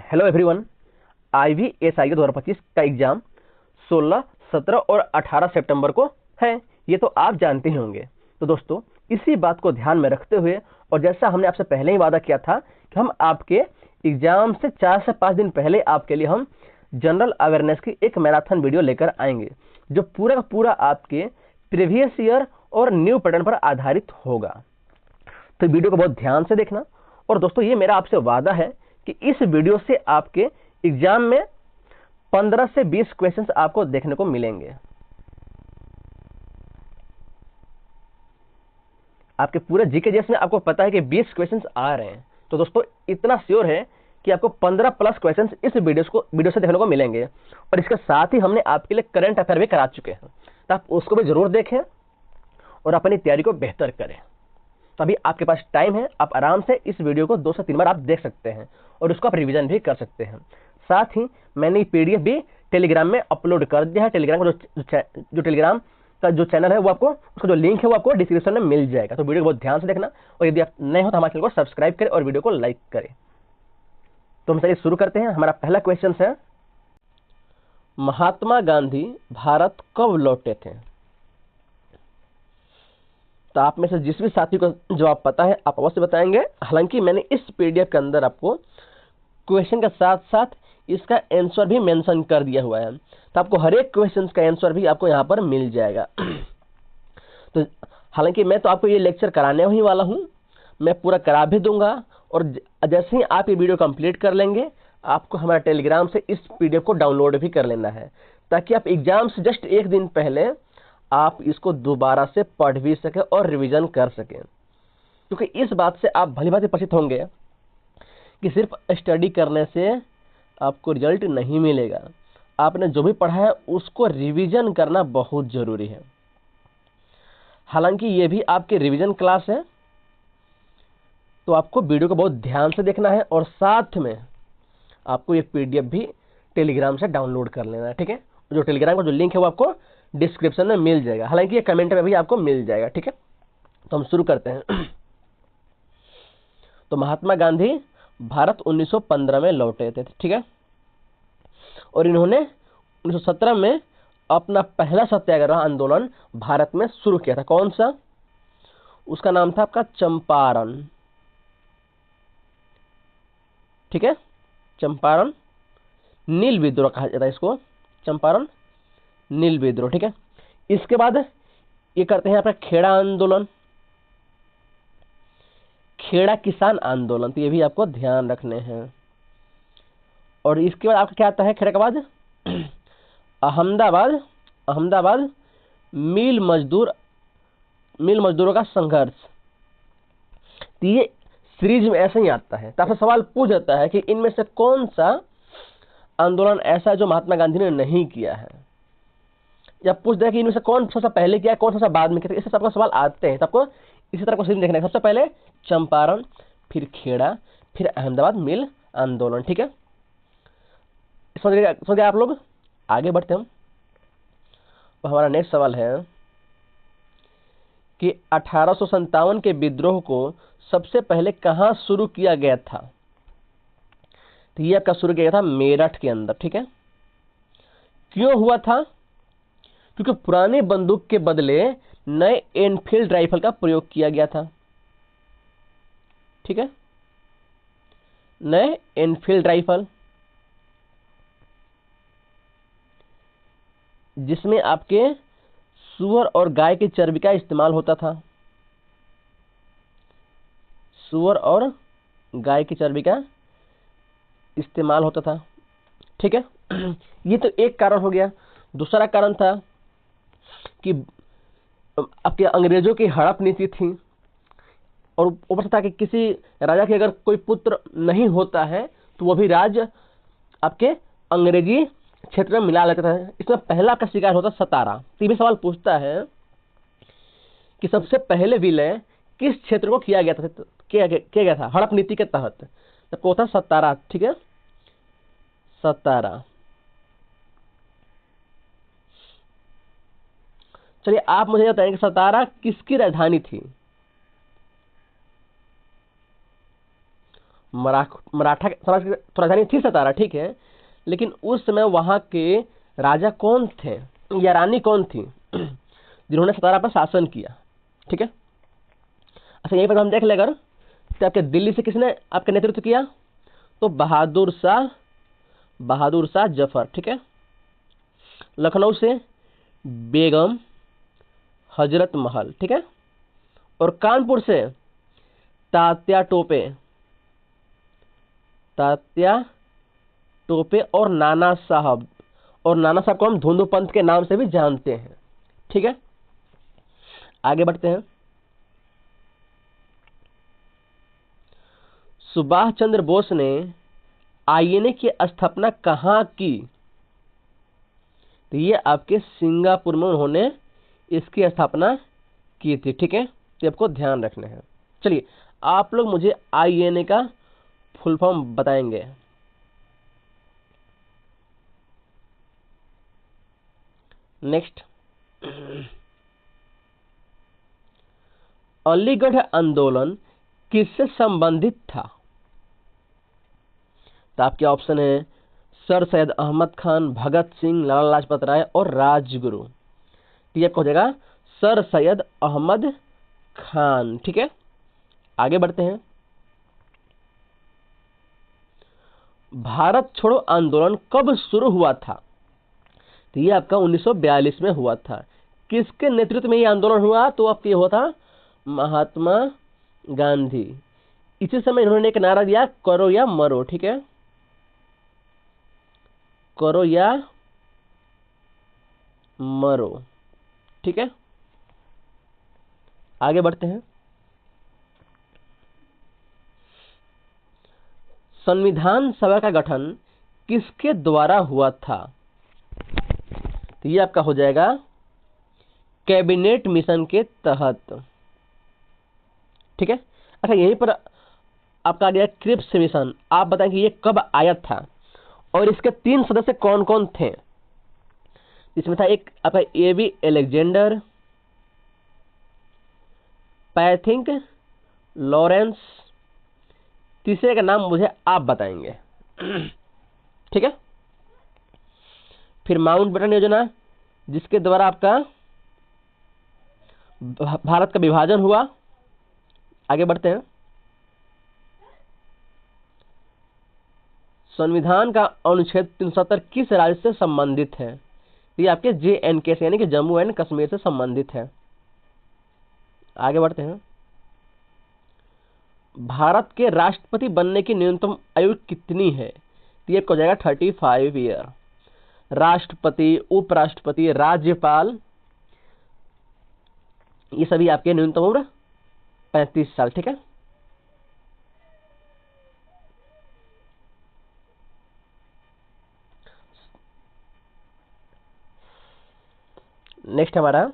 Hello everyone. IVSI 2025 का exam 16, 17 और 18 सितंबर को है। ये तो आप जानते ही होंगे। तो दोस्तों, इसी बात को ध्यान में रखते हुए और जैसा हमने आपसे पहले ही वादा किया था कि हम आपके एग्जाम से 4 से 5 दिन पहले आपके लिए हम जनरल अवेयरनेस की एक मैराथन वीडियो लेकर आएंगे, जो पूरा का पूरा आपके प्रीवियस ईयर और न्यू पैटर्न पर आधारित होगा। तो वीडियो को बहुत ध्यान से देखना। और दोस्तों, ये मेरा आपसे वादा है कि इस वीडियो से आपके एग्जाम में 15 से 20 क्वेश्चंस आपको देखने को मिलेंगे। आपके पूरे जीके जीएस में आपको पता है कि 20 क्वेश्चंस आ रहे हैं। तो दोस्तों, इतना श्योर है कि आपको 15 प्लस क्वेश्चंस इस वीडियो से देखने को मिलेंगे। और इसके साथ ही हमने आपके लिए करंट अफेयर भी करा चुके हैं, तो आप उसको भी जरूर देखें और अपनी तैयारी को बेहतर करें। तो अभी आपके पास टाइम है, आप आराम से इस वीडियो को 2 से 3 बार आप देख सकते हैं और उसको आप रिवीजन भी कर सकते हैं। साथ ही मैंने PDF भी टेलीग्राम में अपलोड कर दिया है। टेलीग्राम का जो टेलीग्राम का जो चैनल है वो आपको, उसका जो लिंक है वो आपको डिस्क्रिप्शन में मिल जाएगा। तो वीडियो को बहुत ध्यान से देखना और यदि आप नए हो तो हमारे चैनल को सब्सक्राइब करें और वीडियो को लाइक करें। तो हम चलिए शुरू करते हैं। हमारा पहला क्वेश्चन है, महात्मा गांधी भारत कब लौटे थे? तो आप में से जिस भी साथी को जवाब पता है आप अवश्य बताएंगे। हालांकि मैंने इस PDF के अंदर आपको क्वेश्चन के साथ साथ इसका आंसर भी मेंशन कर दिया हुआ है, तो आपको हर एक क्वेश्चन का आंसर भी आपको यहाँ पर मिल जाएगा। तो हालांकि मैं तो आपको ये लेक्चर कराने ही वाला हूँ, मैं पूरा करा भी दूंगा। और जैसे ही आप ये वीडियो कंप्लीट कर लेंगे, आपको हमारे टेलीग्राम से इस PDF को डाउनलोड भी कर लेना है, ताकि आप एग्जाम से जस्ट एक दिन पहले आप इसको दोबारा से पढ़ भी सकें और रिवीजन कर सकें। क्योंकि इस बात से आप भली भांति परिचित होंगे कि सिर्फ स्टडी करने से आपको रिजल्ट नहीं मिलेगा। आपने जो भी पढ़ा है उसको रिवीजन करना बहुत जरूरी है। हालांकि ये भी आपकी रिवीजन क्लास है, तो आपको वीडियो को बहुत ध्यान से देखना है और साथ में आपको ये PDF भी टेलीग्राम से डाउनलोड कर लेना है। ठीक है, जो टेलीग्राम का जो लिंक है वो आपको डिस्क्रिप्शन में मिल जाएगा। हालांकि ये कमेंट में भी आपको मिल जाएगा। ठीक है, तो हम शुरू करते हैं। तो महात्मा गांधी भारत 1915 में लौटे थे। ठीक है, और इन्होंने 1917 में अपना पहला सत्याग्रह आंदोलन भारत में शुरू किया था। कौन सा? उसका नाम था आपका चंपारण। ठीक है, चंपारण नील विद्रोह कहा जाता है इसको, चंपारण नील विद्रोह। ठीक है, इसके बाद ये करते हैं आपका खेड़ा आंदोलन, खेड़ा किसान आंदोलन। तो ये भी आपको ध्यान रखने हैं। और इसके बाद आपका क्या आता है खेड़ा के बाद? अहमदाबाद मिल मजदूरों का संघर्ष। तो ये सीरीज में ऐसे ही आता है। तो आपसे सवाल पूछ जाता है कि इनमें से कौन सा आंदोलन ऐसा है जो महात्मा गांधी ने नहीं किया है, या पूछ दिया कि इनमें से कौन सा बाद में किया। इससे सबका सवाल आते हैं। तो आपको इसी तरह क्वेश्चन देखना है। सबसे पहले चंपारण, फिर खेड़ा, फिर अहमदाबाद मिल आंदोलन। ठीक है, समझ गए आप लोग? आगे बढ़ते हम। तो हमारा नेक्स्ट सवाल है कि 1857 के विद्रोह को सबसे पहले कहां शुरू किया गया था? तो ये आपका शुरू किया गया था मेरठ के अंदर। ठीक है, क्यों हुआ था? क्योंकि पुरानी बंदूक के बदले नए एनफील्ड राइफल का प्रयोग किया गया था। ठीक है, नए एनफील्ड राइफल, जिसमें आपके सुअर और गाय की चर्बी का इस्तेमाल होता था। सुअर और गाय की चर्बी का इस्तेमाल होता था। ठीक है, ये तो एक कारण हो गया। दूसरा कारण था कि आपके अंग्रेजों की हड़प नीति थी, और ऊपर से था कि किसी राजा के अगर कोई पुत्र नहीं होता है तो वो भी राज आपके अंग्रेजी क्षेत्र में मिला लेता था। इसमें पहला का शिकार होता सतारा। तो ये भी सवाल पूछता है कि सबसे पहले विलय किस क्षेत्र को किया गया था हड़प नीति के तहत? तो वो था सतारा। ठीक है, सतारा। चलिए आप मुझे बताएं कि सतारा किसकी राजधानी थी? मराठा साम्राज्य की राजधानी थी सतारा, ठीक है, लेकिन उस समय वहां के राजा कौन थे या रानी कौन थी जिन्होंने सतारा पर शासन किया, ठीक है। अच्छा यहीं पर हम देख ले अगर, तो आपके दिल्ली से किसने आपका नेतृत्व किया, तो बहादुर शाह जफर, ठीक है। लखनऊ से बेगम हजरत महल, ठीक है। और कानपुर से तात्या टोपे और नाना साहब को हम धुंधु पंथ के नाम से भी जानते हैं, ठीक है। आगे बढ़ते हैं। सुभाष चंद्र बोस ने आईएनए की स्थापना कहाँ की, तो ये आपके सिंगापुर में उन्होंने इसकी स्थापना की थी, ठीक है। तो आपको ध्यान रखना है। चलिए आप लोग मुझे आईएनए का फुल फॉर्म बताएंगे। नेक्स्ट, अलीगढ़ आंदोलन किससे संबंधित था, तो आपके ऑप्शन है सर सैयद अहमद खान, भगत सिंह, लाला लाजपत राय और राजगुरु। तो ये आपका हो जाएगा सर सैयद अहमद खान, ठीक है। आगे बढ़ते हैं। भारत छोड़ो आंदोलन कब शुरू हुआ था, तो ये आपका 1942 में हुआ था। किसके नेतृत्व में ये आंदोलन हुआ, तो आपके हुआ था महात्मा गांधी। इसी समय इन्होंने एक नारा दिया, करो या मरो, ठीक है, करो या मरो, ठीक है। आगे बढ़ते हैं। संविधान सभा का गठन किसके द्वारा हुआ था, तो ये आपका हो जाएगा कैबिनेट मिशन के तहत, ठीक है। अच्छा यहीं पर आपका आ गया क्रिप्स मिशन। आप बताएं कि ये कब आया था और इसके 3 सदस्य कौन कौन थे। इसमें था एक आपका एबी एलेक्जेंडर, पैथिंक लॉरेंस, तीसरे का नाम मुझे आप बताएंगे, ठीक है। फिर माउंटबेटन योजना, जिसके द्वारा आपका भारत का विभाजन हुआ। आगे बढ़ते हैं। संविधान का अनुच्छेद 370 किस राज्य से संबंधित है, ये आपके JNK से यानी कि जम्मू एंड कश्मीर से संबंधित है। आगे बढ़ते हैं। भारत के राष्ट्रपति बनने की न्यूनतम आयु कितनी है, तो ये हो जाएगा 35 ईयर। राष्ट्रपति, उपराष्ट्रपति, राज्यपाल, ये सभी आपके न्यूनतम उम्र 35 साल, ठीक है। नेक्स्ट हमारा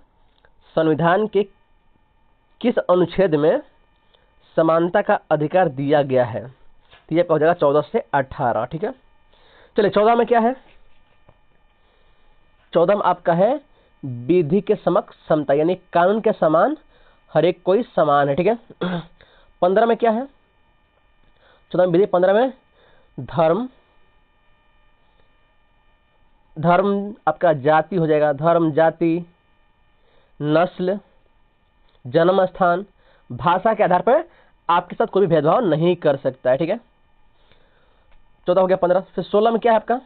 संविधान के किस अनुच्छेद में समानता का अधिकार दिया गया है, तो ये हो जाएगा 14 से 18, ठीक है। चलिए 14 में क्या है, 14 में आपका है विधि के समक्ष समता, यानी कानून के समान हर एक कोई समान है, ठीक है। 15 में क्या है, 14 में विधि, 15 में धर्म आपका जाति हो जाएगा, धर्म, जाति, नस्ल, जन्म स्थान, भाषा के आधार पर आपके साथ कोई भी भेदभाव नहीं कर सकता है, ठीक है। 14 हो गया। 15 फिर 16 में क्या है आपका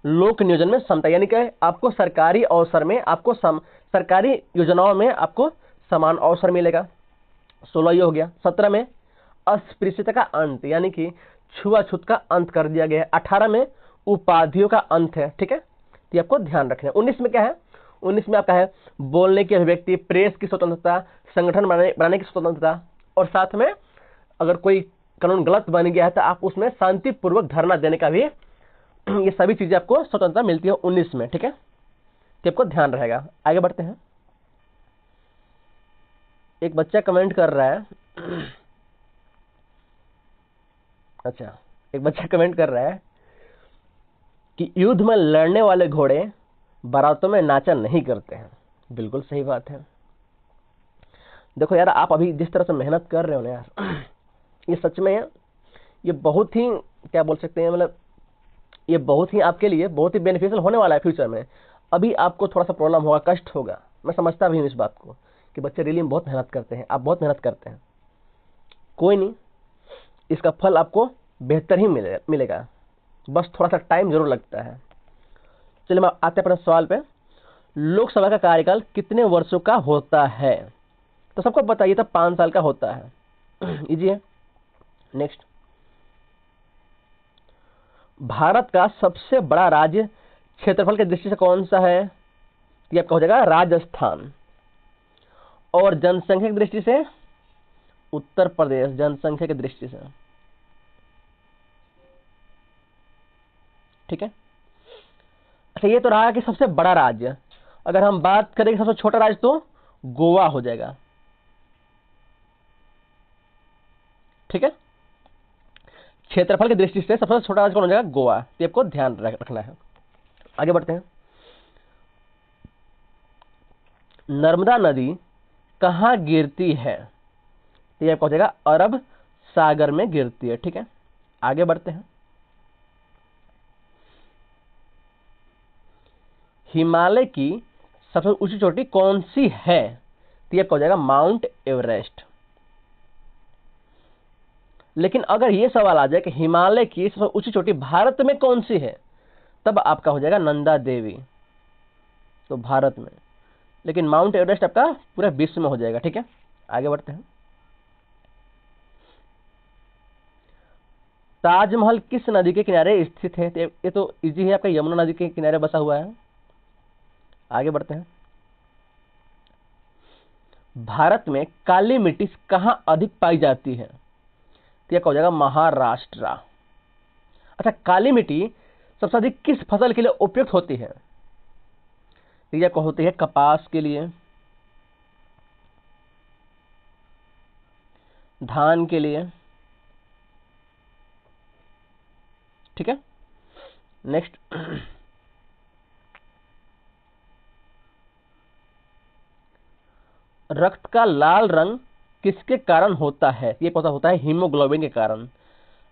लोक नियोजन में समता, यानी कि आपको सरकारी अवसर में आपको सरकारी योजनाओं में आपको समान अवसर मिलेगा। 16 ये हो गया। 17 में अस्पृश्यता का अंत, यानी कि छुआछूत का अंत कर दिया गया है। 18 में उपाधियों का अंत है, ठीक है, ये आपको ध्यान रखना है। 19 में क्या है, 19 में आपका है बोलने की अभिव्यक्ति, प्रेस की स्वतंत्रता, संगठन बनाने की स्वतंत्रता, और साथ में अगर कोई कानून गलत बन गया है तो आप उसमें शांतिपूर्वक धरना देने का भी, ये सभी चीजें आपको स्वतंत्रता मिलती है 19 में, ठीक है, तो आपको ध्यान रहेगा। आगे बढ़ते हैं। एक बच्चा कमेंट कर रहा है अच्छा, एक बच्चा कमेंट कर रहा है कि युद्ध में लड़ने वाले घोड़े बारातों में नाचा नहीं करते हैं। बिल्कुल सही बात है। देखो यार, आप अभी जिस तरह से मेहनत कर रहे हो ना यार, ये सच में ये बहुत ही क्या बोल सकते हैं, मतलब ये बहुत ही आपके लिए बहुत ही बेनिफिशियल होने वाला है फ्यूचर में। अभी आपको थोड़ा सा प्रॉब्लम होगा, कष्ट होगा, मैं समझता भी हूँ इस बात को कि बच्चे रियली में बहुत मेहनत करते हैं, आप बहुत मेहनत करते हैं, कोई नहीं, इसका फल आपको बेहतर ही मिलेगा, बस थोड़ा सा टाइम जरूर लगता है। चलिए मैं आते हैं अपने सवाल पे। लोकसभा का कार्यकाल कितने वर्षों का होता है? तो सबको बताइए था 5 साल का होता है। इजी है। नेक्स्ट, भारत का सबसे बड़ा राज्य क्षेत्रफल की दृष्टि से कौन सा है? ये आपका हो जाएगा राजस्थान। और जनसंख्या की दृष्टि से उत्तर प्रदेश, जनसंख्या की दृष्टि से, ठीक है। अच्छा ये तो रहा कि सबसे बड़ा राज्य, अगर हम बात करें सबसे छोटा राज्य तो गोवा हो जाएगा, ठीक है। क्षेत्रफल की दृष्टि से सबसे छोटा राज्य कौन हो जाएगा? गोवा, ये आपको ध्यान रखना है। आगे बढ़ते हैं। नर्मदा नदी कहाँ गिरती है? ये आपका हो जाएगा अरब सागर में गिरती है, ठीक है। आगे बढ़ते हैं। हिमालय की सबसे ऊंची चोटी कौन सी है? तो ये आपका हो जाएगा माउंट एवरेस्ट। लेकिन अगर ये सवाल आ जाए कि हिमालय की सबसे ऊंची चोटी भारत में कौन सी है, तब आपका हो जाएगा नंदा देवी, तो भारत में। लेकिन माउंट एवरेस्ट आपका पूरे विश्व में हो जाएगा, ठीक है। आगे बढ़ते हैं। ताजमहल किस नदी के किनारे स्थित है? तो ये तो इजी है, आपका यमुना नदी के किनारे बसा हुआ है। आगे बढ़ते हैं। भारत में काली मिट्टी कहां अधिक पाई जाती है? तो यह हो जाएगा महाराष्ट्र। अच्छा, काली मिट्टी सबसे अधिक किस फसल के लिए उपयुक्त होती है? तो यह होती है कपास के लिए, धान के लिए, ठीक है। नेक्स्ट, रक्त का लाल रंग किसके कारण होता है? ये पता होता है हीमोग्लोबिन के कारण।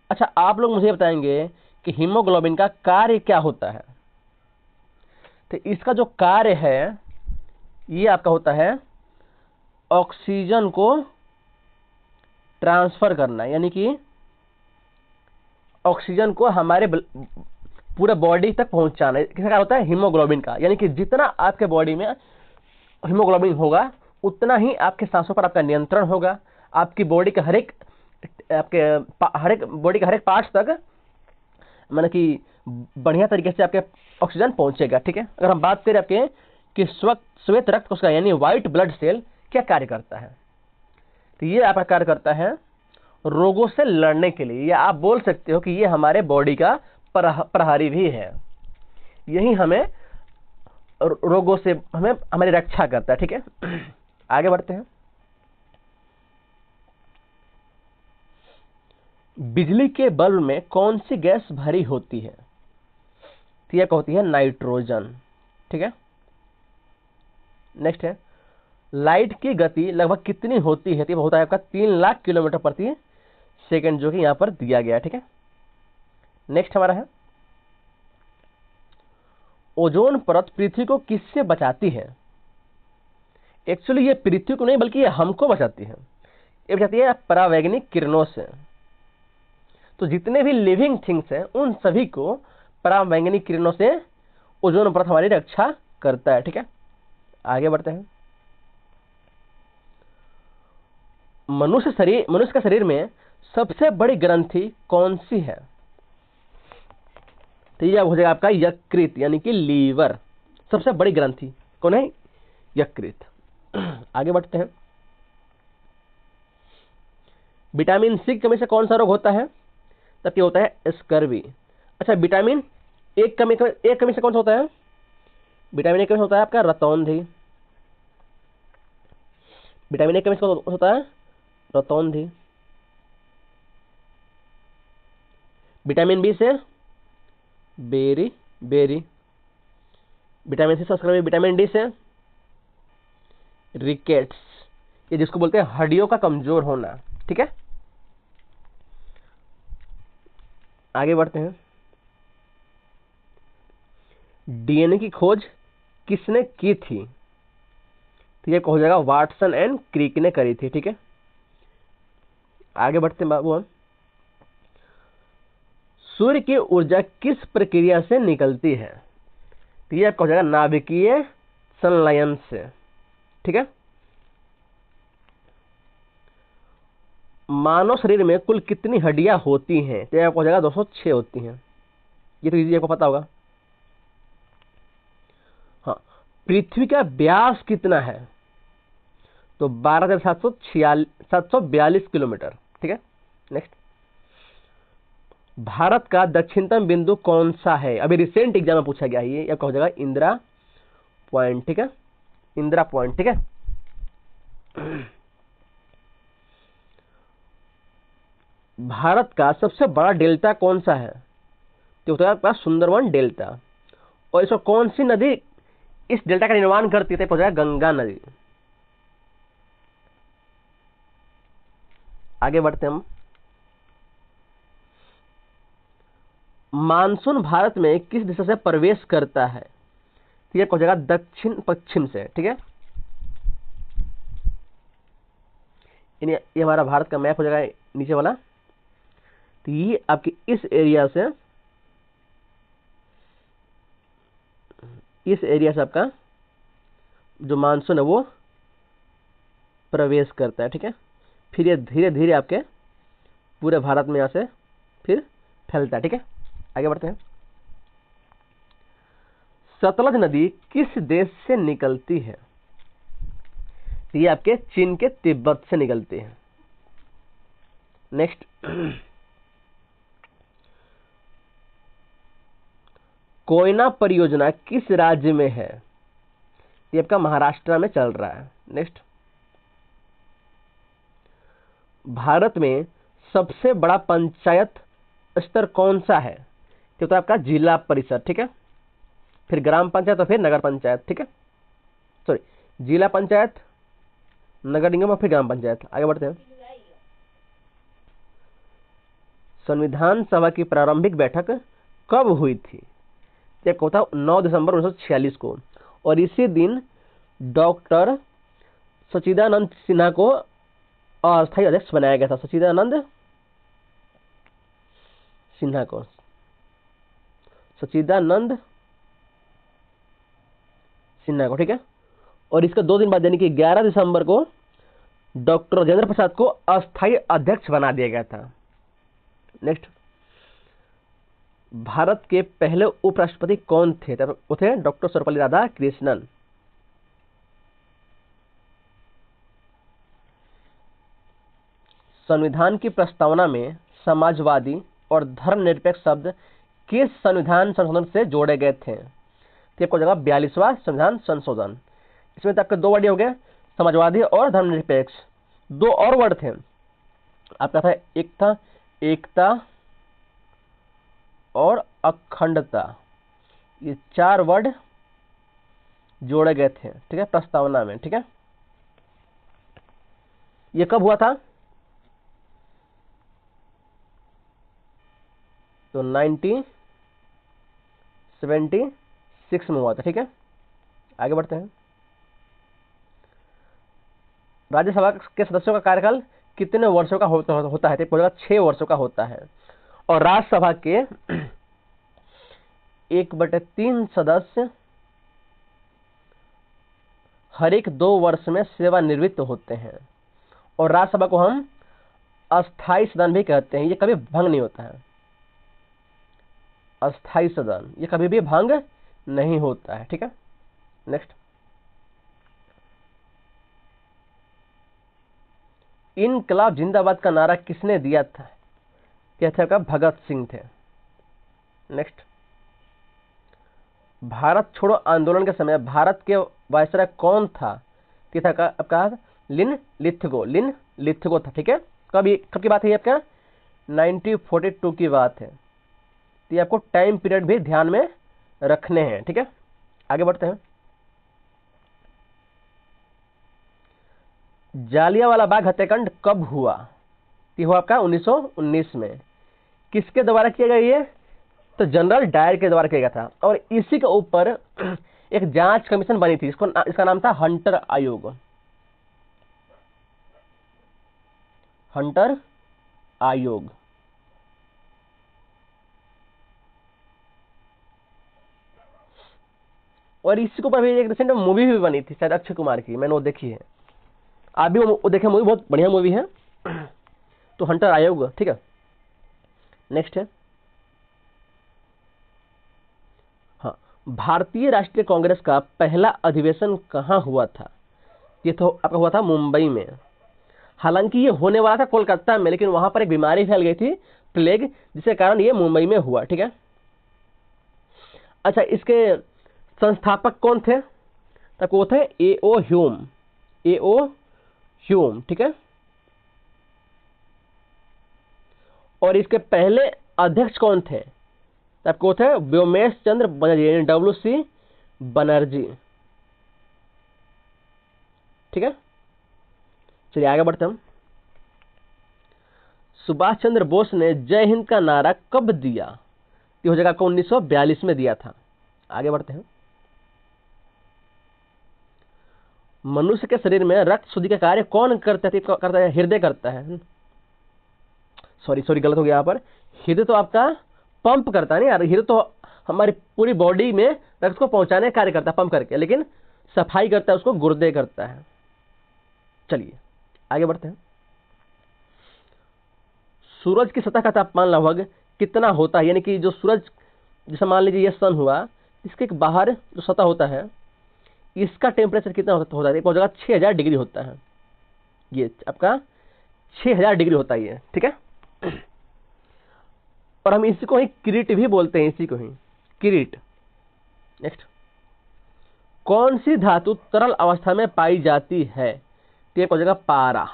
अच्छा आप लोग मुझे बताएंगे कि हीमोग्लोबिन का कार्य क्या होता है? तो इसका जो कार्य है ये आपका होता है ऑक्सीजन को ट्रांसफर करना, यानी कि ऑक्सीजन को हमारे पूरे बॉडी तक पहुंचाना। किसका कार्य होता है? हीमोग्लोबिन का। यानी कि जितना आपके बॉडी में हीमोग्लोबिन होगा उतना ही आपके सांसों पर आपका नियंत्रण होगा, आपकी बॉडी के हर एक बॉडी के हर एक पार्ट्स तक माने कि बढ़िया तरीके से आपके ऑक्सीजन पहुंचेगा, ठीक है। अगर हम बात करें आपके कि श्वेत रक्त कोशिका यानी व्हाइट ब्लड सेल क्या कार्य करता है, तो ये आपका कार्य करता है रोगों से लड़ने के लिए, या आप बोल सकते हो कि ये हमारे बॉडी का प्रहरी भी है, यही हमें रोगों से हमारी रक्षा करता है, ठीक है। आगे बढ़ते हैं। बिजली के बल्ब में कौन सी गैस भरी होती है? तो यह होती है नाइट्रोजन, ठीक है। नेक्स्ट है, लाइट की गति लगभग कितनी होती है? तो होता है आपका 3 लाख किलोमीटर प्रति सेकंड, जो कि यहां पर दिया गया है, ठीक है। नेक्स्ट हमारा है, ओजोन परत पृथ्वी को किससे बचाती है? एक्चुअली ये पृथ्वी को नहीं बल्कि ये हमको बचाती है, ये बचाती है परावैंगनिक किरणों से। तो जितने भी लिविंग थिंग्स हैं उन सभी को परावैंगनिक किरणों से ओजोन परत हमारी रक्षा करता है, ठीक है। आगे बढ़ते हैं। मनुष्य का शरीर में सबसे बड़ी ग्रंथि कौन सी है? तो यह हो जाएगा आपका यकृत, यानी कि लीवर। सबसे बड़ी ग्रंथि कौन है? यकृत। आगे बढ़ते हैं। विटामिन सी की कमी से कौन सा रोग होता है? तब क्या होता है? स्कर्वी। अच्छा, विटामिन एक कमी से कौन सा होता है? विटामिन ए कमी से होता है आपका रतौंधी। विटामिन ए कमी से कौन होता है? रतौंधी। विटामिन बी से बेरी बेरी। विटामिन सी से स्कर्वी। विटामिन डी से रिकेट्स, ये जिसको बोलते हैं हड्डियों का कमजोर होना, ठीक है। आगे बढ़ते हैं। डीएनए की खोज किसने की थी? तो ये हो जाएगा वाटसन एंड क्रिक ने करी थी। ठीक है, आगे बढ़ते हैं बाबू हम। सूर्य की ऊर्जा किस प्रक्रिया से निकलती है? तो ये हो जाएगा नाभिकीय संलयन से। ठीक है, मानव शरीर में कुल कितनी हड्डियां होती हैं? तो यह हो जाएगा 206 होती हैं। ये तो इजी आपको पता होगा। हाँ, पृथ्वी का व्यास कितना है? तो 12,742 किलोमीटर। ठीक है, नेक्स्ट। भारत का दक्षिणतम बिंदु कौन सा है? अभी रिसेंट एग्जाम में पूछा गया है ये, क्या हो जाएगा? इंदिरा पॉइंट। ठीक है, इंदिरा पॉइंट। ठीक है, भारत का सबसे बड़ा डेल्टा कौन सा है? तो होता है आपका सुंदरवन डेल्टा। और इसमें कौन सी नदी इस डेल्टा का निर्माण करती है? तो हो जाएगा गंगा नदी। आगे बढ़ते हैं हम। मानसून भारत में किस दिशा से प्रवेश करता है? तो यह हो जाएगा दक्षिण पश्चिम से। ठीक है, ये हमारा भारत का मैप हो जाएगा नीचे वाला। तो ये आपके इस एरिया से आपका जो मानसून है वो प्रवेश करता है। ठीक है, फिर ये धीरे धीरे आपके पूरे भारत में यहाँ से फिर फैलता है। ठीक है, आगे बढ़ते हैं। सतलज नदी किस देश से निकलती है? ये आपके चीन के तिब्बत से निकलती है। नेक्स्ट। कोयना परियोजना किस राज्य में है? ये आपका महाराष्ट्र में चल रहा है। नेक्स्ट। भारत में सबसे बड़ा पंचायत स्तर कौन सा है? तो आपका जिला परिषद। ठीक है, फिर ग्राम पंचायत और फिर नगर पंचायत। ठीक है, सॉरी, जिला पंचायत, नगर निगम और फिर ग्राम पंचायत। आगे बढ़ते हैं। संविधान सभा की प्रारंभिक बैठक कब हुई थी? एक होता 9 दिसंबर 1946 को, और इसी दिन डॉक्टर सच्चिदानंद सिन्हा को अस्थायी अध्यक्ष बनाया गया था। सच्चिदानंद सिन्हा को, सच्चिदानंद सिन्हा को। ठीक है, और इसका 2 दिन बाद यानी कि 11 दिसंबर को डॉक्टर राजेंद्र प्रसाद को अस्थायी अध्यक्ष बना दिया गया था। नेक्स्ट। भारत के पहले उपराष्ट्रपति कौन थे? वो थे डॉक्टर सर्वपल्ली राधाकृष्णन। संविधान की प्रस्तावना में समाजवादी और धर्मनिरपेक्ष शब्द किस संविधान संशोधन से जोड़े गए थे? हो जाएगा 42वां संविधान संशोधन। इसमें तो आपके 2 वर्ड हो गए, समाजवादी और धर्मनिरपेक्ष। 2 और वर्ड थे आपका, था एक था एकता और अखंडता। ये 4 वर्ड जोड़े गए थे। ठीक है, प्रस्तावना में। ठीक है, ये कब हुआ था? तो 1976 में हुआ था। ठीक है, आगे बढ़ते हैं। राज्यसभा के सदस्यों का कार्यकाल कितने वर्षों का होता है? तो 6 वर्षों का होता है। और राज्यसभा के 1/3 सदस्य हर एक 2 वर्ष में सेवानिवृत्त होते हैं। और राज्यसभा को हम अस्थायी सदन भी कहते हैं। ये कभी भंग नहीं होता है। अस्थायी सदन ये कभी भी भंग नहीं होता है। ठीक है, नेक्स्ट। इनकलाब जिंदाबाद का नारा किसने दिया था? यह था भगत सिंह थे। नेक्स्ट। भारत छोड़ो आंदोलन के समय भारत के वायसराय कौन था? आपका लिन लिथगो था। ठीक है, कब की बात है? आपका 1942 की बात है। तो ये आपको टाइम पीरियड भी ध्यान में रखने हैं। ठीक है, आगे बढ़ते हैं। जालियांवाला बाग हत्याकांड कब हुआ? ये हुआ आपका 1919 में। किसके द्वारा किया गया ये? तो जनरल डायर के द्वारा किया गया था। और इसी के ऊपर एक जांच कमीशन बनी थी, इसका नाम था हंटर आयोग। हंटर आयोग। और इसी के ऊपर भी एक रिसेंट मूवी भी बनी थी शायद अक्षय कुमार की, मैंने वो देखी है। आप भी वो देखे मूवी, बहुत बढ़िया मूवी है। तो हंटर आयोग, ठीक है। नेक्स्ट है, हाँ, भारतीय राष्ट्रीय कांग्रेस का पहला अधिवेशन कहाँ हुआ था? ये तो आपका हुआ था मुंबई में। हालांकि ये होने वाला था कोलकाता में, लेकिन वहां पर एक बीमारी फैल गई थी, प्लेग, जिसके कारण ये मुंबई में हुआ, ठीक है। अच्छा, इसके संस्थापक कौन थे? तब वो थे A.O. ह्यूम। A.O. ह्यूम, ठीक है। और इसके पहले अध्यक्ष कौन थे? तब वो थे व्योमेश चंद्र बनर्जी, W.C. बनर्जी, ठीक है। चलिए आगे बढ़ते हम। सुभाष चंद्र बोस ने जय हिंद का नारा कब दिया? ये हो जाएगा आपको 1942 में दिया था। आगे बढ़ते हैं। मनुष्य के शरीर में रक्त शुद्धि का कार्य कौन करता है? हृदय करता है। सॉरी गलत हो गया यहाँ पर। हृदय तो आपका पंप करता है, नहीं यार, हृदय तो हमारी पूरी बॉडी में रक्त को पहुंचाने का कार्य करता है पंप करके, लेकिन सफाई करता है उसको गुर्दे करता है। चलिए आगे बढ़ते हैं। सूरज की सतह का तापमान लगभग कितना होता है? यानी कि जो सूरज, जैसे मान लीजिए ये सन हुआ, इसके बाहर जो सतह होता है इसका टेम्परेचर कितना होता है? एक जगह 6000 डिग्री होता है। ये आपका 6000 डिग्री होता है ये, ठीक है। और हम इसी को ही किरीट भी बोलते हैं, इसी को ही किरीट। नेक्स्ट, कौन सी धातु तरल अवस्था में पाई जाती है? तो एक हो जाएगा पारा।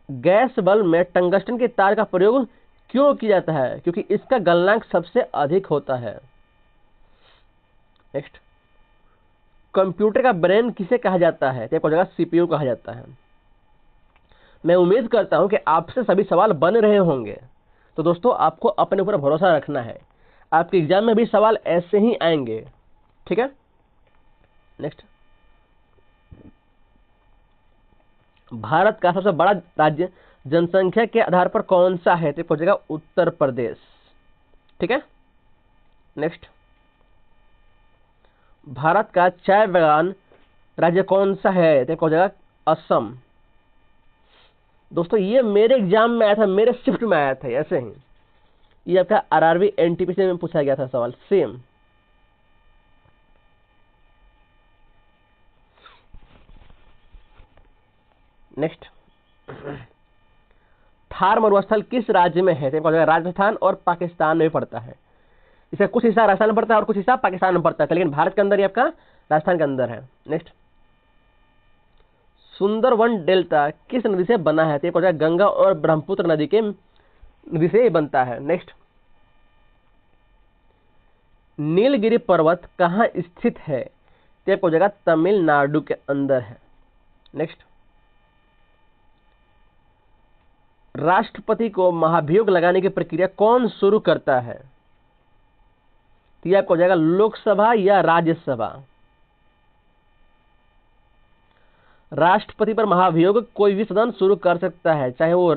गैस बल्ब में टंगस्टन के तार का प्रयोग क्यों किया जाता है? क्योंकि इसका गलनांक सबसे अधिक होता है। नेक्स्ट, कंप्यूटर का ब्रेन किसे कहा जाता है? तो एक हो जाएगा CPU कहा जाता है। मैं उम्मीद करता हूं कि आपसे सभी सवाल बन रहे होंगे। तो दोस्तों आपको अपने ऊपर भरोसा रखना है, आपके एग्जाम में भी सवाल ऐसे ही आएंगे, ठीक है। नेक्स्ट, भारत का सबसे बड़ा राज्य जनसंख्या के आधार पर कौन सा है? तो हो जाएगा उत्तर प्रदेश, ठीक है। नेक्स्ट, भारत का चाय बागान राज्य कौन सा है? तो हो जाएगा असम। दोस्तों ये मेरे एग्जाम में आया था, मेरे शिफ्ट में आया था ऐसे ही। ये आपका RRB NTPC में पूछा गया था सवाल सेम। नेक्स्ट, थार मरुस्थल किस राज्य में है? तो राजस्थान और पाकिस्तान में पड़ता है। इसका कुछ हिस्सा राजस्थान में पड़ता है और कुछ हिस्सा पाकिस्तान में पड़ता है, लेकिन भारत के अंदर ही आपका राजस्थान के अंदर है। नेक्स्ट, सुंदरवन डेल्टा किस नदी से बना है? तो गंगा और ब्रह्मपुत्र नदी से बनता है। नेक्स्ट, नीलगिरी पर्वत कहाँ स्थित है? तो हो जाएगा तमिलनाडु के अंदर है। नेक्स्ट, राष्ट्रपति को महाभियोग लगाने की प्रक्रिया कौन शुरू करता है? तो ये आपको हो जाएगा लोकसभा या राज्यसभा। राष्ट्रपति पर महाभियोग कोई भी सदन शुरू कर सकता है, चाहे वो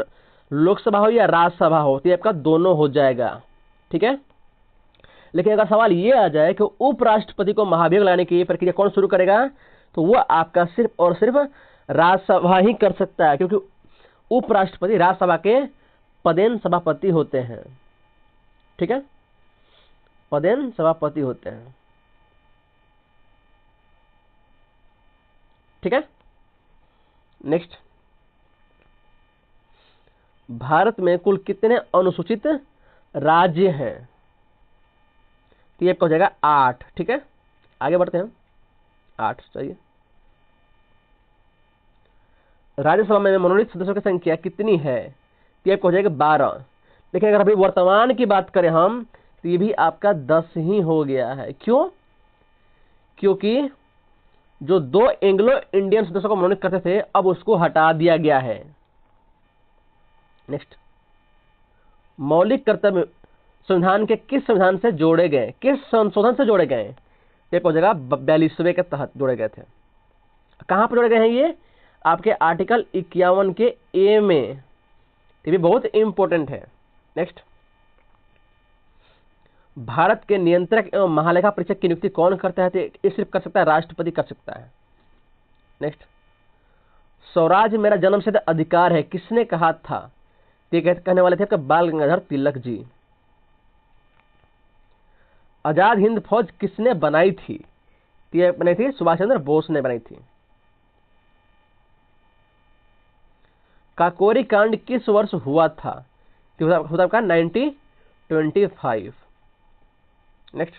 लोकसभा हो या राज्यसभा हो, तो ये आपका दोनों हो जाएगा, ठीक है। लेकिन अगर सवाल ये आ जाए कि उपराष्ट्रपति को महाभियोग लगाने की प्रक्रिया कौन शुरू करेगा, तो वो आपका सिर्फ और सिर्फ राज्यसभा ही कर सकता है, क्योंकि उपराष्ट्रपति राज्यसभा के पदेन सभापति होते हैं, ठीक है, पदेन सभापति होते हैं, ठीक है। नेक्स्ट, भारत में कुल कितने अनुसूचित राज्य हैं? तो ये आपका हो जाएगा 8, ठीक है। आगे बढ़ते हैं, 8 चाहिए। राज्यसभा में मनोनीत सदस्यों की संख्या कितनी है? तो ये आपको हो जाएगा 12। लेकिन अगर अभी वर्तमान की बात करें हम, तो ये भी आपका 10 ही हो गया है। क्यों? क्योंकि जो 2 एंग्लो इंडियन सदस्यों को मनोनीत करते थे, अब उसको हटा दिया गया है। नेक्स्ट, मौलिक कर्तव्य संविधान के किस संविधान से जोड़े गए, किस संशोधन से जोड़े गए? एक हो जाएगा 42वें के तहत जोड़े गए थे। कहां पर जोड़े गए हैं ये? आपके आर्टिकल 51 के ए में। ये भी बहुत इंपॉर्टेंट है। नेक्स्ट, भारत के नियंत्रक एवं महालेखा परीक्षक की नियुक्ति कौन करता है? तो ये सिर्फ कर सकता है राष्ट्रपति कर सकता है। नेक्स्ट, स्वराज मेरा जन्मसिद्ध अधिकार है किसने कहा था? ये कहने वाले थे बाल गंगाधर तिलक जी। आजाद हिंद फौज किसने बनाई थी? ये बनाई थी सुभाष चंद्र बोस ने बनाई थी। काकोरी कांड किस वर्ष हुआ था? होता आपका 1925। नेक्स्ट,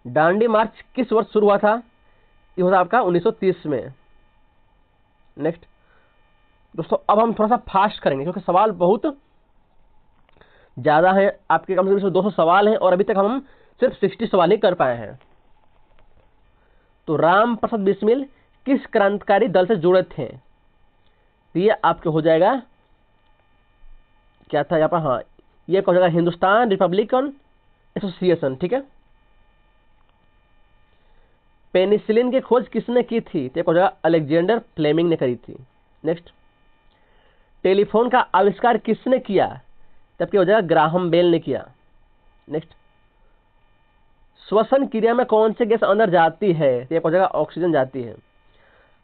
दांडी मार्च किस वर्ष शुरू हुआ था? ये होता आपका 1930 में। नेक्स्ट दोस्तों, अब हम थोड़ा सा फास्ट करेंगे क्योंकि सवाल बहुत ज्यादा है। आपके कम से कम 200 सवाल हैं और अभी तक हम सिर्फ 60 सवाल ही कर पाए हैं। तो राम प्रसाद बिस्मिल किस क्रांतिकारी दल से जुड़े थे? ये आपके हो जाएगा क्या था यहाँ पर? हाँ, ये हो जाएगा हिंदुस्तान रिपब्लिकन एसोसिएशन। ठीक है। पेनिसिलिन की खोज किसने की थी? तो हो जाएगा अलेक्जेंडर फ्लेमिंग ने करी थी। नेक्स्ट, टेलीफोन का आविष्कार किसने किया? तब हो जाएगा ग्राहम बेल ने किया। नेक्स्ट, श्वसन क्रिया में कौन सी गैस अंदर जाती है? तो हो जाएगा ऑक्सीजन जाती है।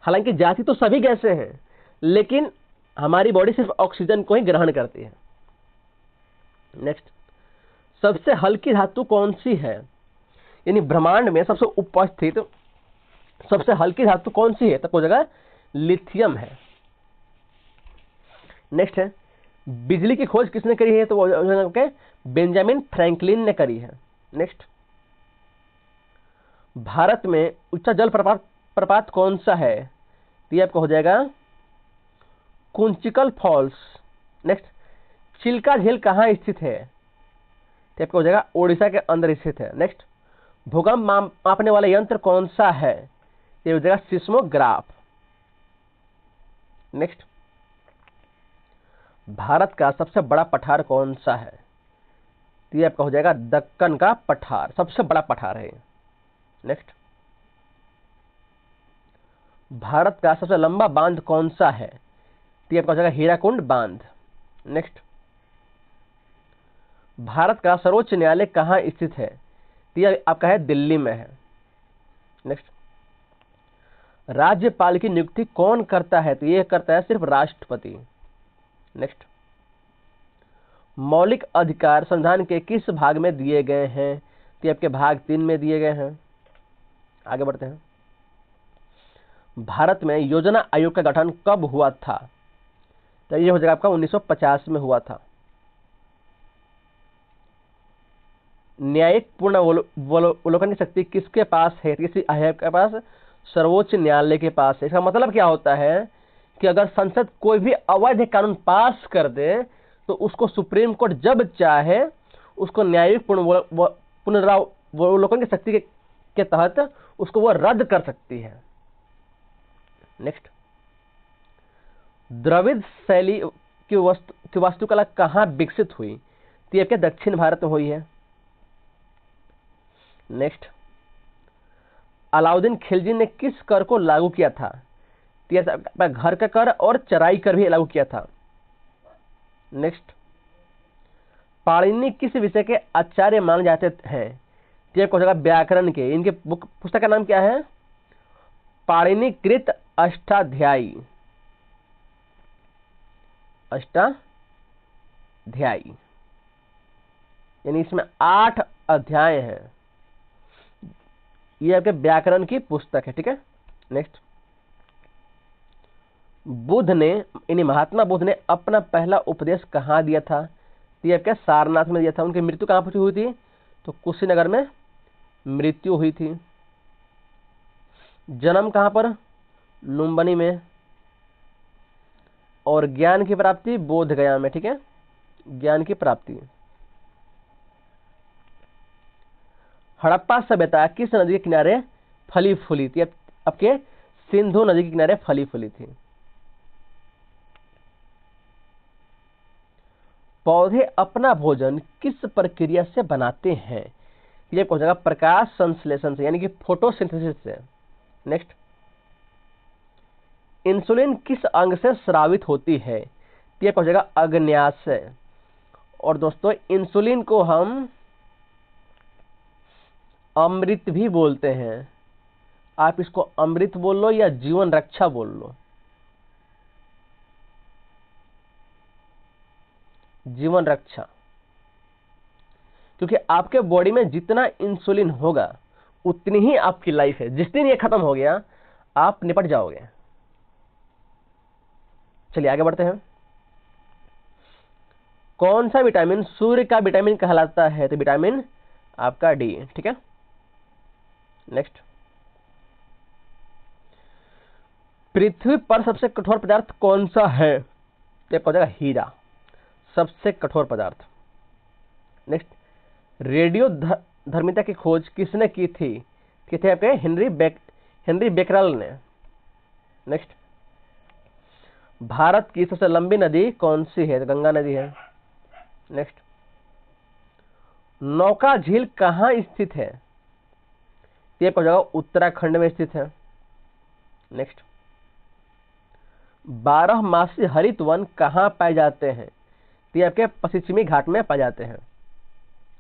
हालांकि जाती तो सभी गैसें हैं, लेकिन हमारी बॉडी सिर्फ ऑक्सीजन को ही ग्रहण करती है। नेक्स्ट, सबसे हल्की धातु कौन सी है? यानी ब्रह्मांड में सबसे उपस्थित सबसे हल्की धातु कौन सी है? तब हो जाएगा लिथियम है। नेक्स्ट है, बिजली की खोज किसने करी है? तो वो बेंजामिन फ्रैंकलिन ने करी है। नेक्स्ट, भारत में उच्च जल प्रपात कौन सा है? तो ये आपका हो जाएगा कुंचिकल फॉल्स। नेक्स्ट, चिल्का झील कहाँ स्थित है? तो आपका हो जाएगा ओडिशा के अंदर स्थित है। नेक्स्ट, भूकंप मापने वाला यंत्र कौन सा है? ये हो जाएगा सिस्मोग्राफ। नेक्स्ट, भारत का सबसे बड़ा पठार कौन सा है? तो ये आपका हो जाएगा दक्कन का पठार, सबसे बड़ा पठार है। नेक्स्ट, भारत का सबसे लंबा बांध कौन सा है? तो ये आपका हो जाएगा हीराकुंड बांध। नेक्स्ट, भारत का सर्वोच्च न्यायालय कहाँ स्थित है? तो ये आपका है दिल्ली में है। नेक्स्ट, राज्यपाल की नियुक्ति कौन करता है? तो ये करता है सिर्फ राष्ट्रपति। नेक्स्ट, मौलिक अधिकार संविधान के किस भाग में दिए गए हैं? तो आपके भाग 3 में दिए गए हैं। आगे बढ़ते हैं। भारत में योजना आयोग का गठन कब हुआ था? तो ये हो जाएगा आपका 1950 में हुआ था। न्यायिक पूर्ण अवलोकन की शक्ति किसके पास है? किसी आयोग के पास, सर्वोच्च न्यायालय के पास है। इसका मतलब क्या होता है कि अगर संसद कोई भी अवैध कानून पास कर दे तो उसको सुप्रीम कोर्ट जब चाहे उसको न्यायिक पुनरावलोकन की शक्ति के तहत उसको वो रद्द कर सकती है। नेक्स्ट, द्रविड़ शैली की वास्तुकला कहाँ विकसित हुई? तो ये क्या दक्षिण भारत में हुई है। नेक्स्ट, अलाउद्दीन खिलजी ने किस कर को लागू किया था? तो घर का कर और चराई कर भी लागू किया था। नेक्स्ट, पाणिनि किस विषय के आचार्य माने जाते हैं? तो हो जाएगा व्याकरण के। इनके पुस्तक का नाम क्या है? पाणिनि कृत अष्टाध्यायी। यानी इसमें 8 अध्याय हैं। ये आपके व्याकरण की पुस्तक है। ठीक है। नेक्स्ट, बुद्ध ने यानी महात्मा बुद्ध ने अपना पहला उपदेश कहाँ दिया था? तो ये क्या सारनाथ में दिया था। उनकी मृत्यु कहाँ पर हुई थी? तो कुशीनगर में मृत्यु हुई थी। जन्म कहाँ पर? लुम्बिनी में। और ज्ञान की प्राप्ति बोध गया में। ठीक है, ज्ञान की प्राप्ति। हड़प्पा सभ्यता किस नदी के किनारे फली फूली थी? आपके सिंधु नदी के किनारे फली फूली थी। पौधे अपना भोजन किस प्रक्रिया से बनाते हैं? ये हो जाएगा प्रकाश संश्लेषण से, यानी कि फोटोसिंथेसिस से। नेक्स्ट, इंसुलिन किस अंग से स्रावित होती है? ये हो जाएगा अग्न्यास से। और दोस्तों, इंसुलिन को हम अमृत भी बोलते हैं। आप इसको अमृत बोल लो या जीवन रक्षा बोल लो। जीवन रक्षा, क्योंकि आपके बॉडी में जितना इंसुलिन होगा उतनी ही आपकी लाइफ है। जिस दिन ये खत्म हो गया आप निपट जाओगे। चलिए आगे बढ़ते हैं। कौन सा विटामिन सूर्य का विटामिन कहलाता है? तो विटामिन आपका डी। ठीक है, नेक्स्ट, पृथ्वी पर सबसे कठोर पदार्थ कौन सा है? तो हो जाएगा हीरा, सबसे कठोर पदार्थ। नेक्स्ट, रेडियो धर्मिता की खोज किसने की थी? थे आपके हेनरी बेकरल ने। नेक्स्ट, भारत की सबसे लंबी नदी कौन सी है? तो गंगा नदी है। नेक्स्ट, नौका झील कहाँ स्थित है? ये हो जाएगा उत्तराखंड में स्थित है। नेक्स्ट, 12 मासी हरित वन कहाँ पाए जाते हैं? ये आपके पश्चिमी घाट में पाए जाते हैं।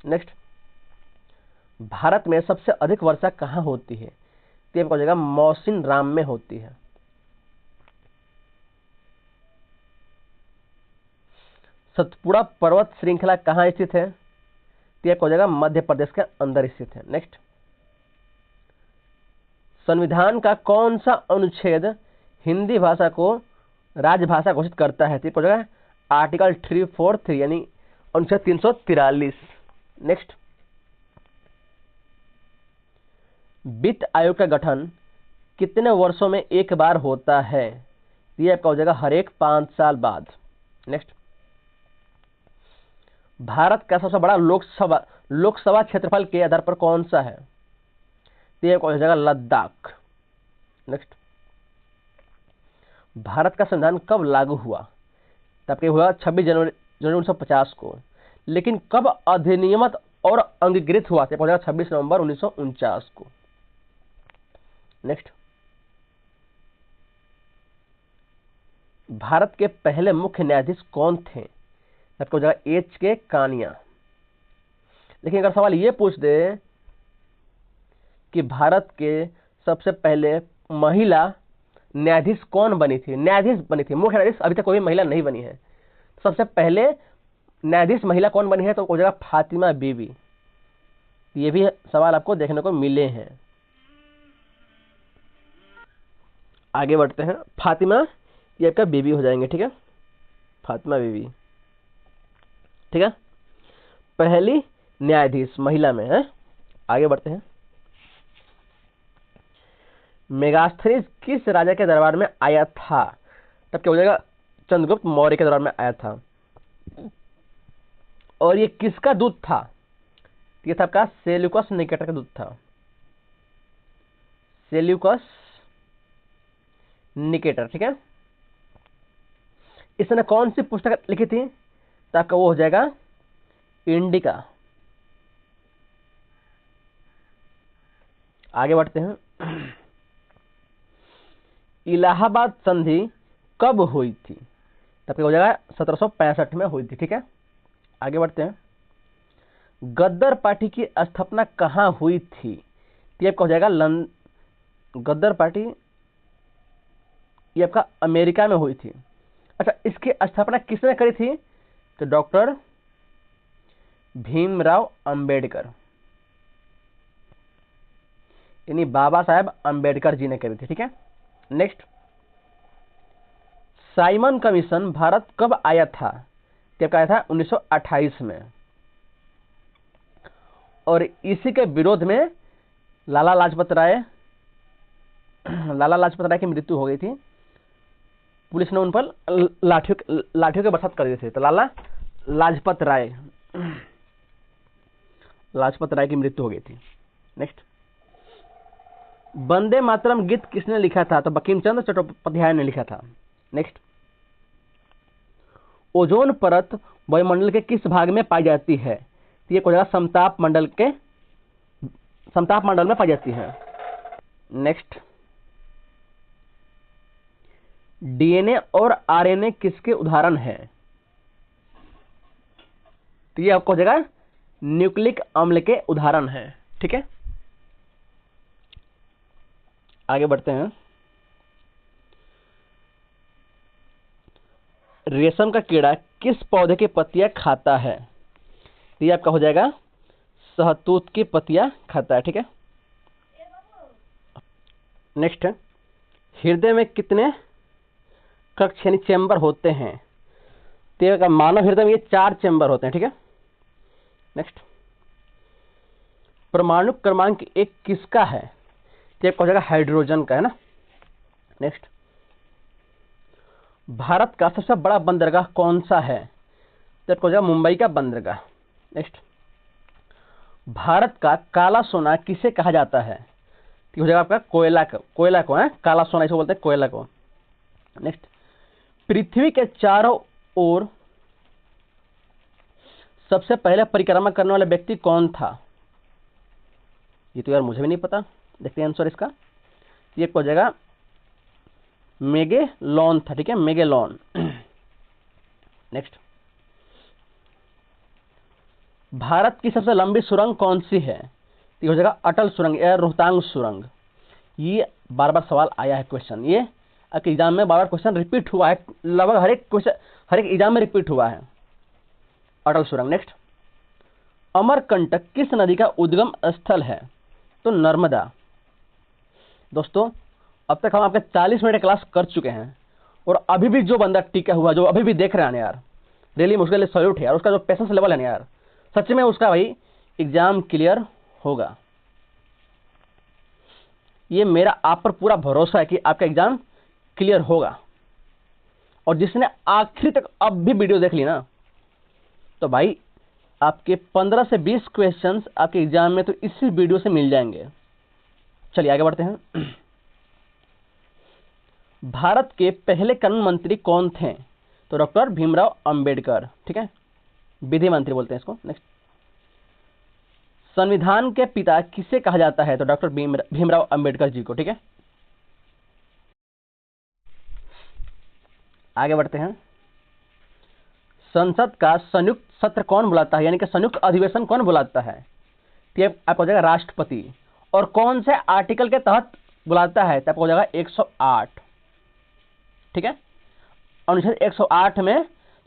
नेक्स्ट, भारत में सबसे अधिक वर्षा कहाँ होती है? ये हो जाएगा मौसिन राम में होती है। सतपुड़ा पर्वत श्रृंखला कहाँ स्थित है? ये हो जाएगा मध्य प्रदेश के अंदर स्थित है। नेक्स्ट, संविधान का कौन सा अनुच्छेद हिंदी भाषा को राजभाषा घोषित करता है? हो जाएगा आर्टिकल 343, यानी अनुच्छेद 343। नेक्स्ट, वित्त आयोग का गठन कितने वर्षों में एक बार होता है? यह आपका हो जाएगा हर एक 5 साल बाद। नेक्स्ट, भारत का सबसे बड़ा लोकसभा क्षेत्रफल के आधार पर कौन सा है? यह हो जाएगा लद्दाख। नेक्स्ट, भारत का संविधान कब लागू हुआ? तो आपके हुआ 26 जनवरी 1950 को, लेकिन कब अधिनियमित और अंगीकृत हुआ? तो हो जाएगा 26 नवंबर 1949 को। नेक्स्ट, भारत के पहले मुख्य न्यायाधीश कौन थे? आपको हो जाएगा एच.के. कानिया। लेकिन अगर सवाल ये पूछ दे कि भारत के सबसे पहले महिला न्यायाधीश कौन बनी थी? न्यायाधीश बनी थी, मुख्य न्यायाधीश अभी तक कोई महिला नहीं बनी है। सबसे पहले न्यायाधीश महिला कौन बनी है? तो हो जाएगा फातिमा बीबी। ये भी सवाल आपको देखने को मिले हैं। आगे बढ़ते हैं। फातिमा ये आपका बीबी हो जाएंगे। ठीक है, फातिमा बीबी। ठीक है, पहली न्यायाधीश महिला में है। आगे बढ़ते हैं। मेगास्थनीज किस राजा के दरबार में आया था? तब क्या हो जाएगा चंद्रगुप्त मौर्य के दरबार में आया था। और ये किसका दूत था? ये था आपका सेल्यूकस निकेटर का दूत था। Seleucus Nicator. ठीक है, इसने कौन सी पुस्तक लिखी थी? तो आपका वो हो जाएगा इंडिका। आगे बढ़ते हैं। इलाहाबाद संधि कब हुई थी? तब क्या हो जाएगा 1765 में हुई थी। ठीक है, आगे बढ़ते हैं। गद्दर पार्टी की स्थापना कहाँ हुई थी? ये आपका हो जाएगा गद्दर पार्टी ये आपका अमेरिका में हुई थी। अच्छा, इसकी स्थापना किसने करी थी? तो डॉक्टर भीमराव अंबेडकर, यानी बाबा साहेब अंबेडकर जी ने करी थी। ठीक है, नेक्स्ट, साइमन कमीशन भारत कब आया था? कब आया था? 1928 में। और इसी के विरोध में लाला लाजपत राय की मृत्यु हो गई थी। पुलिस ने उन पर लाठियों के बरसात कर दिए थे। तो लाला लाजपत राय की मृत्यु हो गई थी। नेक्स्ट, वंदे मातरम गीत किसने लिखा था? तो बंकिम चंद्र चट्टोपाध्याय ने लिखा था। नेक्स्ट, ओजोन परत वायुमंडल के किस भाग में पाई जाती है? तो ये हो जाएगा समताप मंडल में पाई जाती है। नेक्स्ट, डीएनए और आरएनए किसके उदाहरण है? तो ये आपको हो जाएगा न्यूक्लिक अम्ल के उदाहरण है। ठीक है, आगे बढ़ते हैं। रेशम का कीड़ा किस पौधे की पत्तियां खाता है? तो ये आपका हो जाएगा शहतूत की पत्तियां खाता है। ठीक है, नेक्स्ट, हृदय में कितने कक्ष यानी चेंबर होते हैं? तो मानव हृदय में ये 4 चेंबर होते हैं। ठीक है, नेक्स्ट, परमाणु क्रमांक 1 किसका है? तो एक हो जाएगा हाइड्रोजन का, है ना। नेक्स्ट, भारत का सबसे बड़ा बंदरगाह कौन सा है? तो एक हो जाएगा मुंबई का बंदरगाह। नेक्स्ट, भारत का काला सोना किसे कहा जाता है? तो हो जाएगा आपका कोयला को है काला सोना इसे बोलते हैं, कोयला को। नेक्स्ट, पृथ्वी के चारों ओर सबसे पहले परिक्रमा करने वाला व्यक्ति कौन था? ये तो यार मुझे भी नहीं पता, देखते हैं आंसर इसका। ये हो जाएगा मेगेलॉन था। ठीक है, मेगेलॉन। नेक्स्ट, भारत की सबसे लंबी सुरंग कौन सी है? तो हो जाएगा अटल सुरंग या रोहतांग सुरंग। ये बार बार सवाल आया है क्वेश्चन, ये आपके एग्जाम में बार बार क्वेश्चन रिपीट हुआ है, लगभग हर एक क्वेश्चन हर एक एग्जाम में रिपीट हुआ है, अटल सुरंग। नेक्स्ट, अमरकंटक किस नदी का उद्गम स्थल है? तो नर्मदा। दोस्तों, अब तक हम आपके 40 मिनट क्लास कर चुके हैं और अभी भी जो बंदा टिका हुआ, जो अभी भी देख रहे हैं यार, रियली उसके लिए सैल्यूट है यार। उसका जो पेशेंस लेवल है ना यार, सच में उसका भाई एग्जाम क्लियर होगा। ये मेरा आप पर पूरा भरोसा है कि आपका एग्जाम क्लियर होगा। और जिसने आखिरी तक अब भी वीडियो देख ली ना, तो भाई आपके 15 से 20 क्वेश्चंस आपके एग्जाम में तो इसी वीडियो से मिल जाएंगे। चलिए आगे बढ़ते हैं। भारत के पहले कानून मंत्री कौन थे? तो डॉक्टर भीमराव अंबेडकर। ठीक है, विधि मंत्री बोलते हैं इसको। नेक्स्ट, संविधान के पिता किसे कहा जाता है? तो डॉक्टर भीमराव अंबेडकर जी को। ठीक है, आगे बढ़ते हैं। संसद का संयुक्त सत्र कौन बुलाता है, यानी कि संयुक्त अधिवेशन कौन बुलाता है? तो आपको हो जाएगा राष्ट्रपति। और कौन से आर्टिकल के तहत बुलाता है? तो आपको हो जाएगा 108। ठीक है, अनुच्छेद 108 में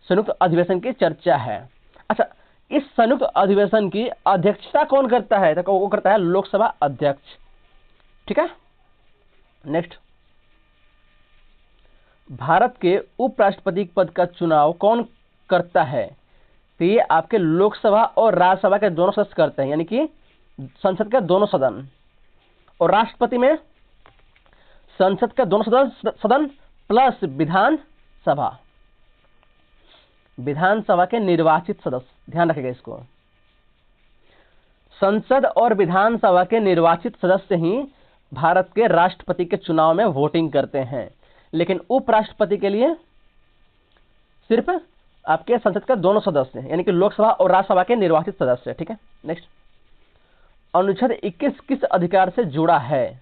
संयुक्त अधिवेशन की चर्चा है। अच्छा, इस संयुक्त अधिवेशन की अध्यक्षता कौन करता है? तो वो करता है लोकसभा अध्यक्ष। ठीक है, नेक्स्ट, भारत के उपराष्ट्रपति पद का चुनाव कौन करता है? तो ये आपके लोकसभा और राज्यसभा के दोनों सदस्य करते हैं, यानी कि संसद के दोनों सदन। और राष्ट्रपति में संसद के दोनों सदन प्लस विधानसभा के निर्वाचित सदस्य। ध्यान रखिएगा इसको, संसद और विधानसभा के निर्वाचित सदस्य ही भारत के राष्ट्रपति के चुनाव में वोटिंग करते हैं। लेकिन उपराष्ट्रपति के लिए सिर्फ आपके संसद के दोनों सदस्य, यानी कि लोकसभा और राज्यसभा के निर्वाचित सदस्य। ठीक है, नेक्स्ट, अनुच्छेद 21 किस अधिकार से जुड़ा है?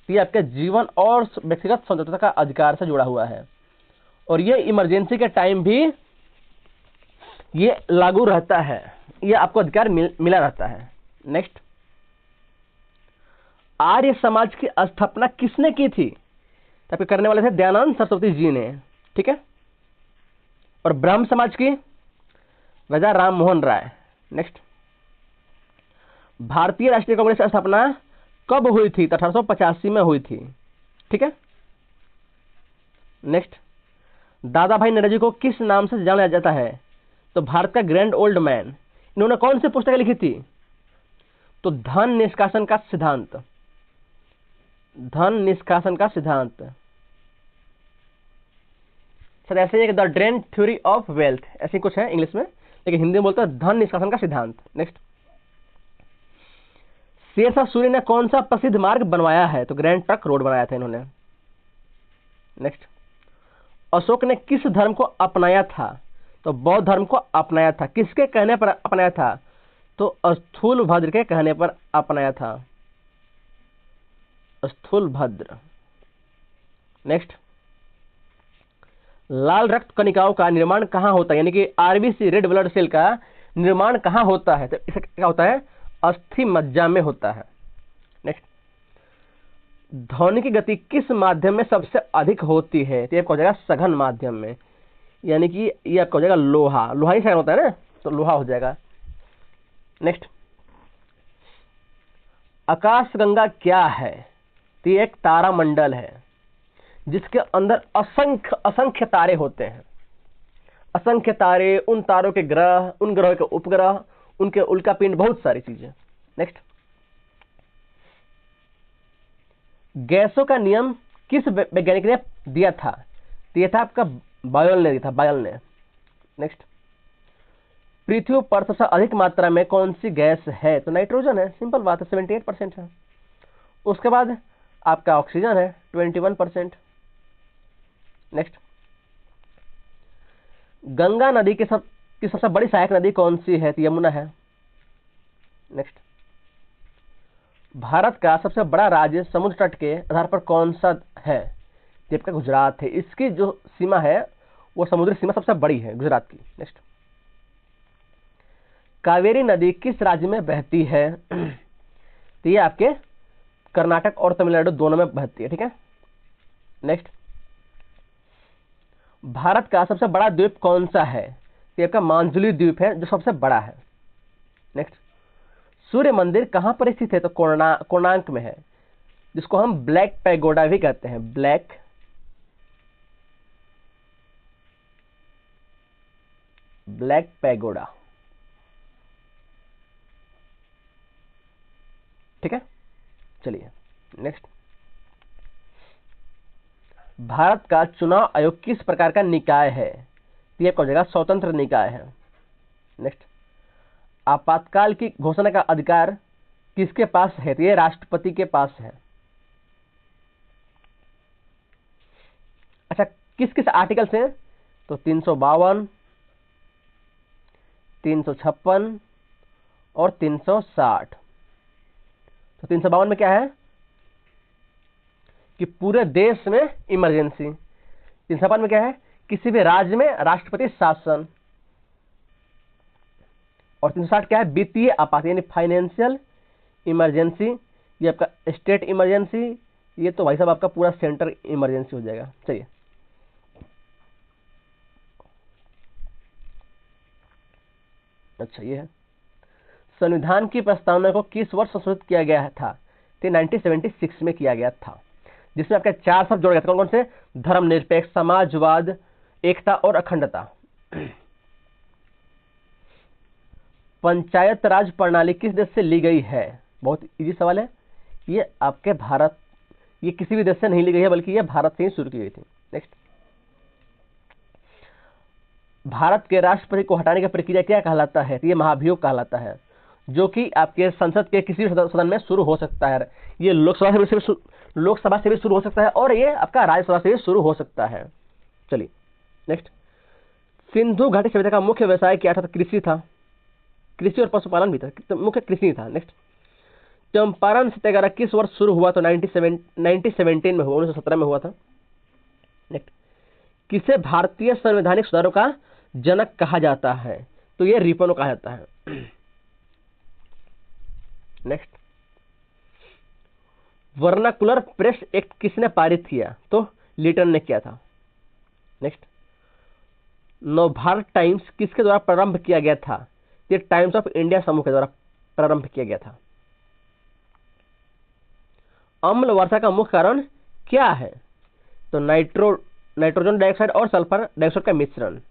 ये आपके जीवन और व्यक्तिगत स्वतंत्रता का अधिकार से जुड़ा हुआ है। और ये इमरजेंसी के टाइम भी ये लागू रहता है, ये आपको अधिकार मिला रहता है। नेक्स्ट, आर्य समाज की स्थापना किसने की थी? तो करने वाले थे दयानंद सरस्वती जी ने। ठीक है, और ब्राह्म समाज की राजा राम मोहन राय। नेक्स्ट, भारतीय राष्ट्रीय कांग्रेस की स्थापना कब हुई थी? तो 1885 में हुई थी। ठीक है, नेक्स्ट, दादा भाई नौरोजी को किस नाम से जाना जाता है? तो भारत का ग्रैंड ओल्ड मैन। इन्होंने कौन सी पुस्तकें लिखी थी? तो धन निष्कासन का सिद्धांत। सर ऐसे एक the drain theory of wealth ऐसी कुछ है इंग्लिश में, लेकिन हिंदी में बोलते हैं धन निष्कासन का सिद्धांत। नेक्स्ट, शेरशाह सूरी ने कौन सा प्रसिद्ध मार्ग बनवाया है? तो ग्रैंड ट्रंक रोड बनाया था इन्होंने। नेक्स्ट, अशोक ने किस धर्म को अपनाया था? तो बौद्ध धर्म को अपनाया था। किसके कहने पर अपनाया था? तो स्थूलभद्र के कहने पर अपनाया था, स्थूलभद्र। नेक्स्ट, लाल रक्त कणिकाओं का निर्माण कहाँ होता है, यानी कि आरबीसी रेड ब्लड सेल का निर्माण कहाँ होता है? तो इसे क्या होता है? अस्थि मज्जा में होता है। नेक्स्ट, ध्वनि की गति किस माध्यम में सबसे अधिक होती है? तो ये आपका हो जाएगा सघन माध्यम में, यानी कि ये आपका हो जाएगा लोहा। लोहा ही सघन होता है ना, तो लोहा हो जाएगा। नेक्स्ट, आकाशगंगा क्या है? तो ये एक तारामंडल है जिसके अंदर असंख्य तारे होते हैं। असंख्य तारे, उन तारों के ग्रह, उन ग्रहों के उपग्रह, उनके उल्कापिंड, बहुत सारी चीजें। नेक्स्ट, गैसों का नियम किस वैज्ञानिक ने दिया था? तो यह था आपका बायल ने दिया था, बायल ने। नेक्स्ट, पृथ्वी पर सबसे अधिक मात्रा में कौन सी गैस है? तो नाइट्रोजन है, सिंपल बात है, 78% है। उसके बाद आपका ऑक्सीजन है 21%। नेक्स्ट, गंगा नदी की सबसे बड़ी सहायक नदी कौन सी है? तो यमुना है। नेक्स्ट, भारत का सबसे बड़ा राज्य समुद्र तट के आधार पर कौन सा है? तो आपका गुजरात है। इसकी जो सीमा है वो समुद्री सीमा सबसे बड़ी है गुजरात की। नेक्स्ट, कावेरी नदी किस राज्य में बहती है? तो ये आपके कर्नाटक और तमिलनाडु दोनों में बहती है, ठीक है। नेक्स्ट, भारत का सबसे बड़ा द्वीप कौन सा है? तो आपका मांजुली द्वीप है जो सबसे बड़ा है। नेक्स्ट, सूर्य मंदिर कहां पर स्थित है? तो कोणार्क में है, जिसको हम ब्लैक पैगोडा भी कहते हैं, ब्लैक पैगोडा, ठीक है। चलिए नेक्स्ट, भारत का चुनाव आयोग किस प्रकार का निकाय है? तो ये हो जाएगा स्वतंत्र निकाय है। नेक्स्ट, आपातकाल की घोषणा का अधिकार किसके पास है? तो ये राष्ट्रपति के पास है। अच्छा, किस किस आर्टिकल से? तो 352, 356 और 360। तो 352 में क्या है कि पूरे देश में इमरजेंसी। 356 में क्या है? किसी भी राज्य में राष्ट्रपति शासन। और 360 क्या है? वित्तीय आपात, यानी फाइनेंशियल इमरजेंसी। ये आपका स्टेट इमरजेंसी, ये तो भाई साहब आपका पूरा सेंटर इमरजेंसी हो जाएगा। चलिए, अच्छा ये है, संविधान की प्रस्तावना को किस वर्ष संशोधित किया गया था? तो 1976 में किया गया था, जिसमें आपके 4 शब्द जोड़े गए थे। कौन कौन से? धर्मनिरपेक्ष, समाजवाद, एकता और अखंडता। पंचायत राज प्रणाली किस देश से ली गई है? बहुत इजी सवाल है ये, आपके भारत, ये किसी भी देश से नहीं ली गई है, बल्कि ये भारत से ही शुरू की गई थी। नेक्स्ट, भारत के राष्ट्रपति को हटाने की प्रक्रिया क्या कहलाता है? ये महाभियोग कहलाता है, जो कि आपके संसद के किसी भी सदन में शुरू हो सकता है। ये लोकसभा से भी शुरू हो सकता है और ये आपका राज्यसभा से भी शुरू हो सकता है। चलिए नेक्स्ट, सिंधु घाटी सभ्यता का मुख्य व्यवसाय क्या था? तो कृषि था, कृषि और पशुपालन भी था, तो मुख्य कृषि था। नेक्स्ट, चंपारण सत्याग्रह किस वर्ष शुरू हुआ? तो 1917 में हुआ, 1917 में हुआ था। नेक्स्ट, किसे भारतीय संवैधानिक सुधारों का जनक कहा जाता है? तो ये रिपनो कहा जाता है। नेक्स्ट, वर्नाकुलर प्रेस एक्ट किसने पारित किया? तो लिटन ने किया था। नेक्स्ट, नवभारत टाइम्स किसके द्वारा प्रारंभ किया गया था? ये टाइम्स ऑफ इंडिया समूह के द्वारा प्रारंभ किया गया था। अम्ल वर्षा का मुख्य कारण क्या है? तो नाइट्रोजन डाइऑक्साइड और सल्फर डाइऑक्साइड का मिश्रण,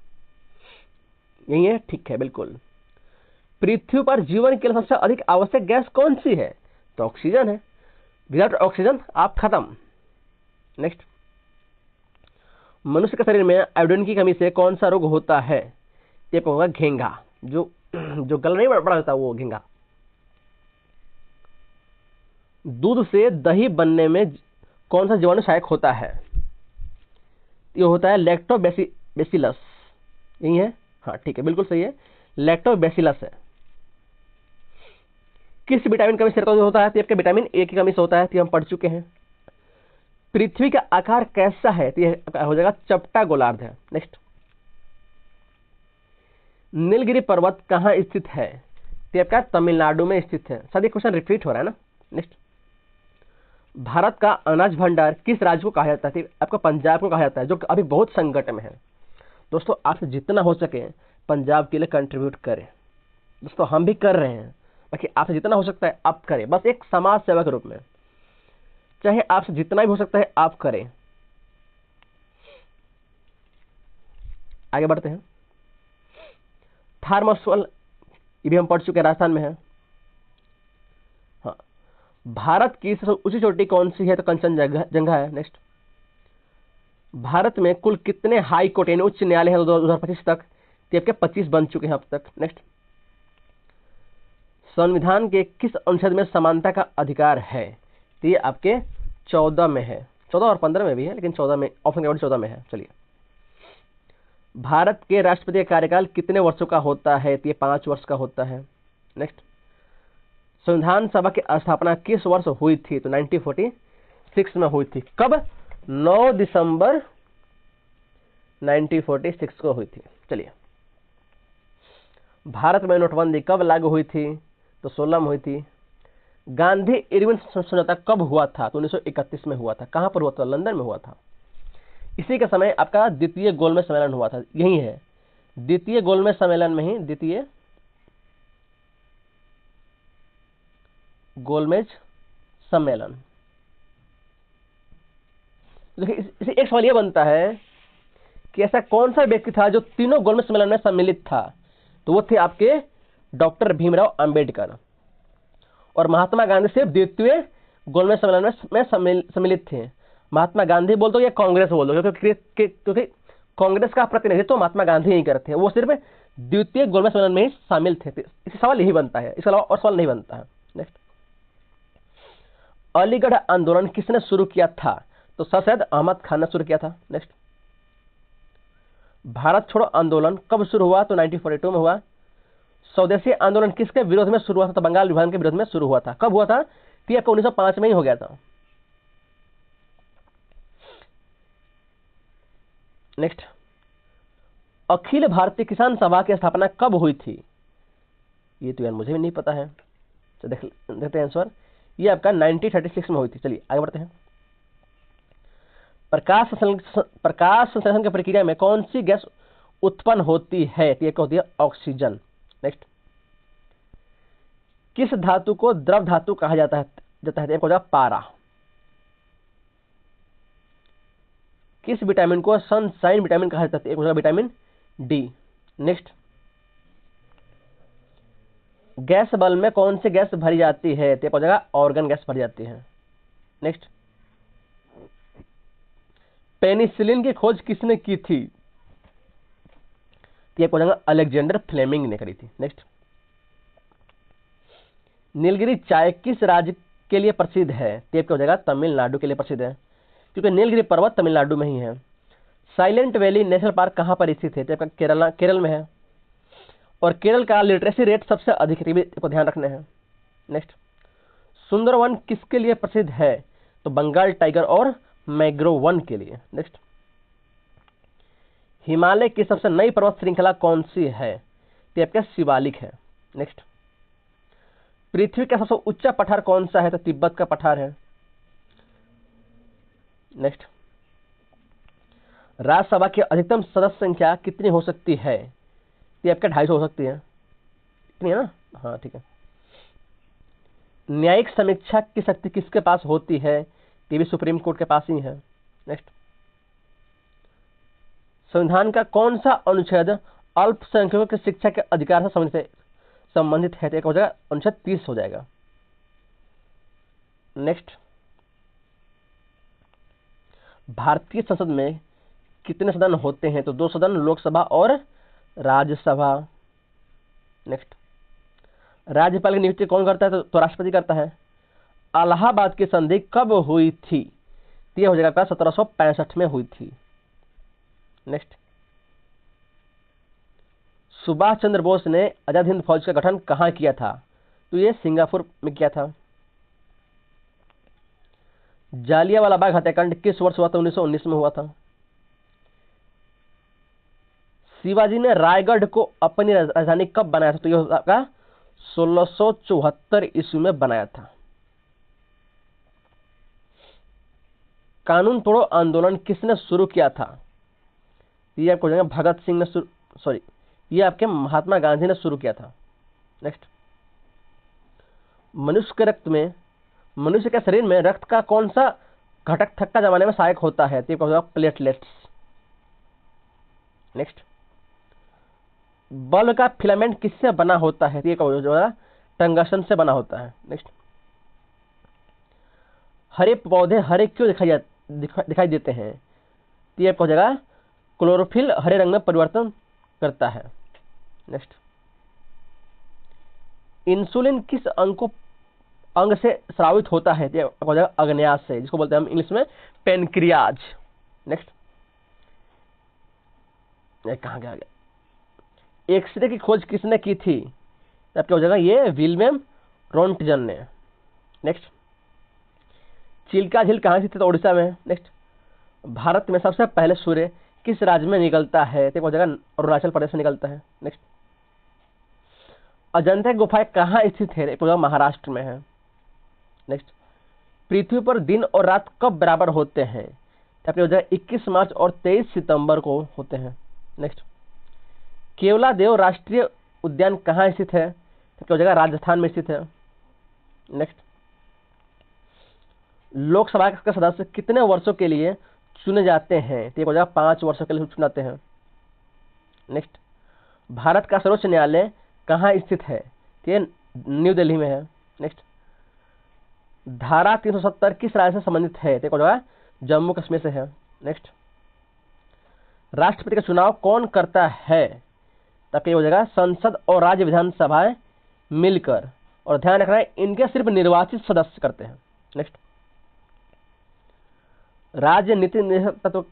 यही है, ठीक है, बिल्कुल। पृथ्वी पर जीवन के लिए सबसे अधिक आवश्यक गैस कौन सी है? तो ऑक्सीजन है, विदाउट ऑक्सीजन आप खत्म। नेक्स्ट, मनुष्य के शरीर में आयोडीन की कमी से कौन सा रोग होता है? ये होगा घेंघा, जो गला नहीं बड़ा होता, वो घेंघा। दूध से दही बनने में कौन सा जीवाणु सहायक होता है? ये होता है लैक्टोबैसिलस, यही है, हाँ ठीक है, बिल्कुल सही है, लैक्टोबैसिलस है। किस विटामिन कमी से होता है? तो आपके विटामिन ए की कमी से होता है, तो हम पढ़ चुके हैं। पृथ्वी का आकार कैसा है? तो यह हो जाएगा चपटा गोलार्ध है। नेक्स्ट, नीलगिरी पर्वत कहाँ स्थित है? तो आपका तमिलनाडु में स्थित है। शायद ये क्वेश्चन रिपीट हो रहा है ना। नेक्स्ट, भारत का अनाज भंडार किस राज्य को कहा जाता है? आपको पंजाब को कहा जाता है, जो अभी बहुत संकट में है। दोस्तों आपसे जितना हो सके पंजाब के लिए कंट्रीब्यूट करें। दोस्तों हम भी कर रहे हैं, बाकी आपसे जितना हो सकता है आप करें, बस एक समाज सेवा के रूप में, चाहे आपसे जितना भी हो सकता है आप करें। आगे बढ़ते हैं। थारमोस्वल, ये भी हम पढ़ चुके हैं, राजस्थान में है। हाँ, भारत की सबसे ऊंची चोटी कौन सी है? तो कंचनजंगा है। नेक्स्ट, भारत में कुल कितने हाई कोर्ट यानी उच्च न्यायालय हैं 2025 तक? तो आपके 25 बन चुके हैं अब तक। नेक्स्ट, संविधान के किस अनुच्छेद में समानता का अधिकार है? तो ये आपके 14 में है, 14 और 15 में भी है, लेकिन 14 में, ऑप्शन के 14 में है। चलिए, भारत के राष्ट्रपति का कार्यकाल कितने वर्षों का होता है? तो ये 5 वर्ष का होता है। नेक्स्ट, संविधान सभा की स्थापना किस वर्ष हुई थी? तो 1946 में हुई थी। कब? 9 दिसंबर 1946 को हुई थी। चलिए, भारत में नोटबंदी कब लागू हुई थी? तो 16 में हुई थी। गांधी इरविन समझौता कब हुआ था? तो 1931 में हुआ था। कहां पर हुआ था? लंदन में हुआ था। इसी के समय आपका द्वितीय गोलमेज सम्मेलन हुआ था, यही है द्वितीय गोलमेज सम्मेलन में ही, द्वितीय गोलमेज सम्मेलन। देखिए इसे एक सवाल यह बनता है कि ऐसा कौन सा व्यक्ति था जो तीनों गोलमेज सम्मेलन में सम्मिलित था? तो वो थे आपके डॉक्टर भीमराव अंबेडकर, और महात्मा गांधी सिर्फ द्वितीय गोलमेज सम्मेलन में सम्मिलित थे। महात्मा गांधी बोल दो या कांग्रेस बोल दो, क्योंकि कांग्रेस का प्रतिनिधित्व महात्मा गांधी ही करते हैं, वो सिर्फ द्वितीय गोलमेज सम्मेलन में ही शामिल थे। इस सवाल यही बनता है, इसके अलावा और सवाल नहीं बनता है। नेक्स्ट, अलीगढ़ आंदोलन किसने शुरू किया था? तो सर सैयद अहमद खान ने शुरू किया था। नेक्स्ट, भारत छोड़ो आंदोलन कब शुरू हुआ? तो 1942 में हुआ। स्वदेशी आंदोलन किसके विरोध में शुरू हुआ था? तो बंगाल विभाजन के विरोध में शुरू हुआ था। कब हुआ था? तो आपको 1905 में ही हो गया था। नेक्स्ट, अखिल भारतीय किसान सभा की स्थापना कब हुई थी? ये तो यार मुझे भी नहीं पता है, तो देखते हैं आंसर। ये आपका 1936 में हुई थी। चलिए आगे बढ़ते हैं। प्रकाश संश्लेषण की प्रक्रिया में कौन सी गैस उत्पन्न होती है? तो ये होती है ऑक्सीजन। नेक्स्ट, किस धातु को द्रव धातु कहा जाता है? एक हो जाएगा पारा। किस विटामिन को सनशाइन विटामिन कहा जाता है? एक हो जाएगा विटामिन डी। नेक्स्ट, गैस बल में कौन सी गैस भरी जाती है? तो एक हो जाएगा ऑर्गन गैस भरी जाती है। नेक्स्ट, पेनिसिलिन की खोज किसने की थी? तो एक हो जाएगा अलेक्जेंडर फ्लेमिंग ने करी थी। नेक्स्ट, नीलगिरी चाय किस राज्य के लिए प्रसिद्ध है? तो एक हो जाएगा तमिलनाडु के लिए प्रसिद्ध है, क्योंकि नीलगिरी पर्वत तमिलनाडु में ही है। साइलेंट वैली नेशनल पार्क कहां पर स्थित है? तो केरल में है, और केरल का लिटरेसी रेट सबसे अधिक है, को ध्यान रखना है। नेक्स्ट, सुंदरवन किसके लिए प्रसिद्ध है? तो बंगाल टाइगर और मैग्रोव वन के लिए। नेक्स्ट, हिमालय की सबसे नई पर्वत श्रृंखला कौन सी है? तो आपका शिवालिक है। नेक्स्ट, पृथ्वी का सबसे ऊंचा पठार कौन सा है? तो तिब्बत का पठार है। नेक्स्ट, राज्यसभा की अधिकतम सदस्य संख्या कितनी हो सकती है? ये आपका 250 हो सकती है, इतनी है ना? हाँ ठीक है। न्यायिक समीक्षा की शक्ति किसके पास होती है? ये भी सुप्रीम कोर्ट के पास ही है। नेक्स्ट, संविधान का कौन सा अनुच्छेद अल्पसंख्यकों की शिक्षा के अधिकार से संबंधित है? तो एक हो जाएगा अनुच्छेद 30 हो जाएगा। नेक्स्ट, भारतीय संसद में कितने सदन होते हैं? तो 2 सदन, लोकसभा और राज्यसभा। नेक्स्ट, राज्यपाल की नियुक्ति कौन करता है? तो राष्ट्रपति करता है। इलाहाबाद की संधि कब हुई थी? तो यह हो जाएगा 1765 में हुई थी। नेक्स्ट, सुभाष चंद्र बोस ने आजाद हिंद फौज का गठन कहाँ किया था? तो ये सिंगापुर में किया था। जालियांवाला बाग हत्याकांड किस वर्ष हुआ था? 1919 में हुआ था। शिवाजी ने रायगढ़ को अपनी राजधानी कब बनाया था? तो यह आपका 1674 ईस्वी में बनाया था। कानून तोड़ो आंदोलन किसने शुरू किया था? ये आपको जाएगा भगत सिंह ने ये आपके महात्मा गांधी ने शुरू किया था। नेक्स्ट, मनुष्य के शरीर में रक्त का कौन सा घटक थक्का जमाने में सहायक होता है? तो ये प्लेटलेट्स। नेक्स्ट, बल्ब का फिलामेंट किससे बना होता है? तो ये टंगस्टन से बना होता है। नेक्स्ट, हरे पौधे हरे क्यों दिखाई देते हैं? तो ये हो जाएगा क्लोरोफिल हरे रंग में परिवर्तन करता है। नेक्स्ट, इंसुलिन किस अंग से स्रावित होता है? तो ये हो जाएगा अग्न्यास से, जिसको बोलते हैं हम इंग्लिश में पेनक्रियाज। नेक्स्ट, कहाँ गया? एक्सरे की खोज किसने की थी? आपके हो जाएगा ये विल्यम रोंटगन ने। नेक्स्ट, चिल्का झील कहाँ स्थित है? तो उड़ीसा में। नेक्स्ट, भारत में सबसे पहले सूर्य किस राज्य में निकलता है? तो हो जाएगा अरुणाचल प्रदेश में निकलता है। नेक्स्ट, अजंता की गुफाएं कहाँ स्थित है? तो महाराष्ट्र में है। नेक्स्ट, पृथ्वी पर दिन और रात कब बराबर होते हैं? तो आपके हो जाएगा 21 मार्च और 23 सितंबर को होते हैं। नेक्स्ट, केवलादेव राष्ट्रीय उद्यान कहाँ स्थित है? तो क्या हो जाएगा राजस्थान में स्थित है। नेक्स्ट, लोकसभा के सदस्य कितने वर्षों के लिए चुने जाते हैं? तो हो जाएगा 5 वर्षों के लिए चुनाते हैं। नेक्स्ट, भारत का सर्वोच्च न्यायालय कहाँ स्थित है? तो ये न्यू दिल्ली में है। नेक्स्ट, धारा 370 किस राज्य से संबंधित है? तो हो जाएगा जम्मू कश्मीर से है। नेक्स्ट, राष्ट्रपति का चुनाव कौन करता है? तब हो जाएगा संसद और राज्य विधानसभाएं मिलकर, और ध्यान रखना है इनके सिर्फ निर्वाचित सदस्य करते हैं। नेक्स्ट, राज्य नीति निर्देशक तत्व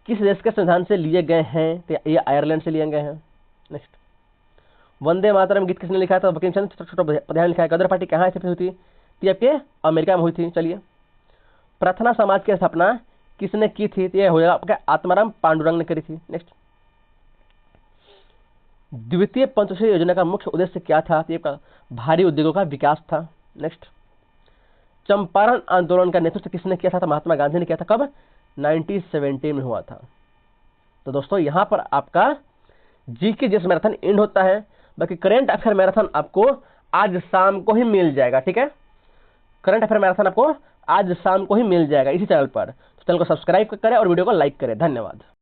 किस देश के संविधान से लिए गए हैं? तो ये आयरलैंड से लिए गए हैं। नेक्स्ट, वंदे मातरम गीत किसने लिखा था? बंकिम चंद्र चट्टोपाध्याय ने लिखा है। गदर पार्टी कहाँ स्थित हुई थी? तो आपके अमेरिका में हुई थी। चलिए, प्रार्थना समाज की स्थापना किसने की थी? तो यह हो जाएगा आपका आत्माराम पांडुरंग ने करी थी। नेक्स्ट, द्वितीय पंचवर्षीय योजना का मुख्य उद्देश्य क्या था? तो ये भारी उद्योगों का विकास था। नेक्स्ट, चंपारण आंदोलन का नेतृत्व किसने किया था? तो महात्मा गांधी ने किया था। कब? 1917 में हुआ था। तो दोस्तों यहां पर आपका जीके जीएस मैराथन एंड होता है। बाकी करंट अफेयर मैराथन आपको आज शाम को ही मिल जाएगा। ठीक है, करंट अफेयर मैराथन आपको आज शाम को ही मिल जाएगा इसी चैनल पर। तो चैनल को सब्सक्राइब करें और वीडियो को लाइक करें। धन्यवाद।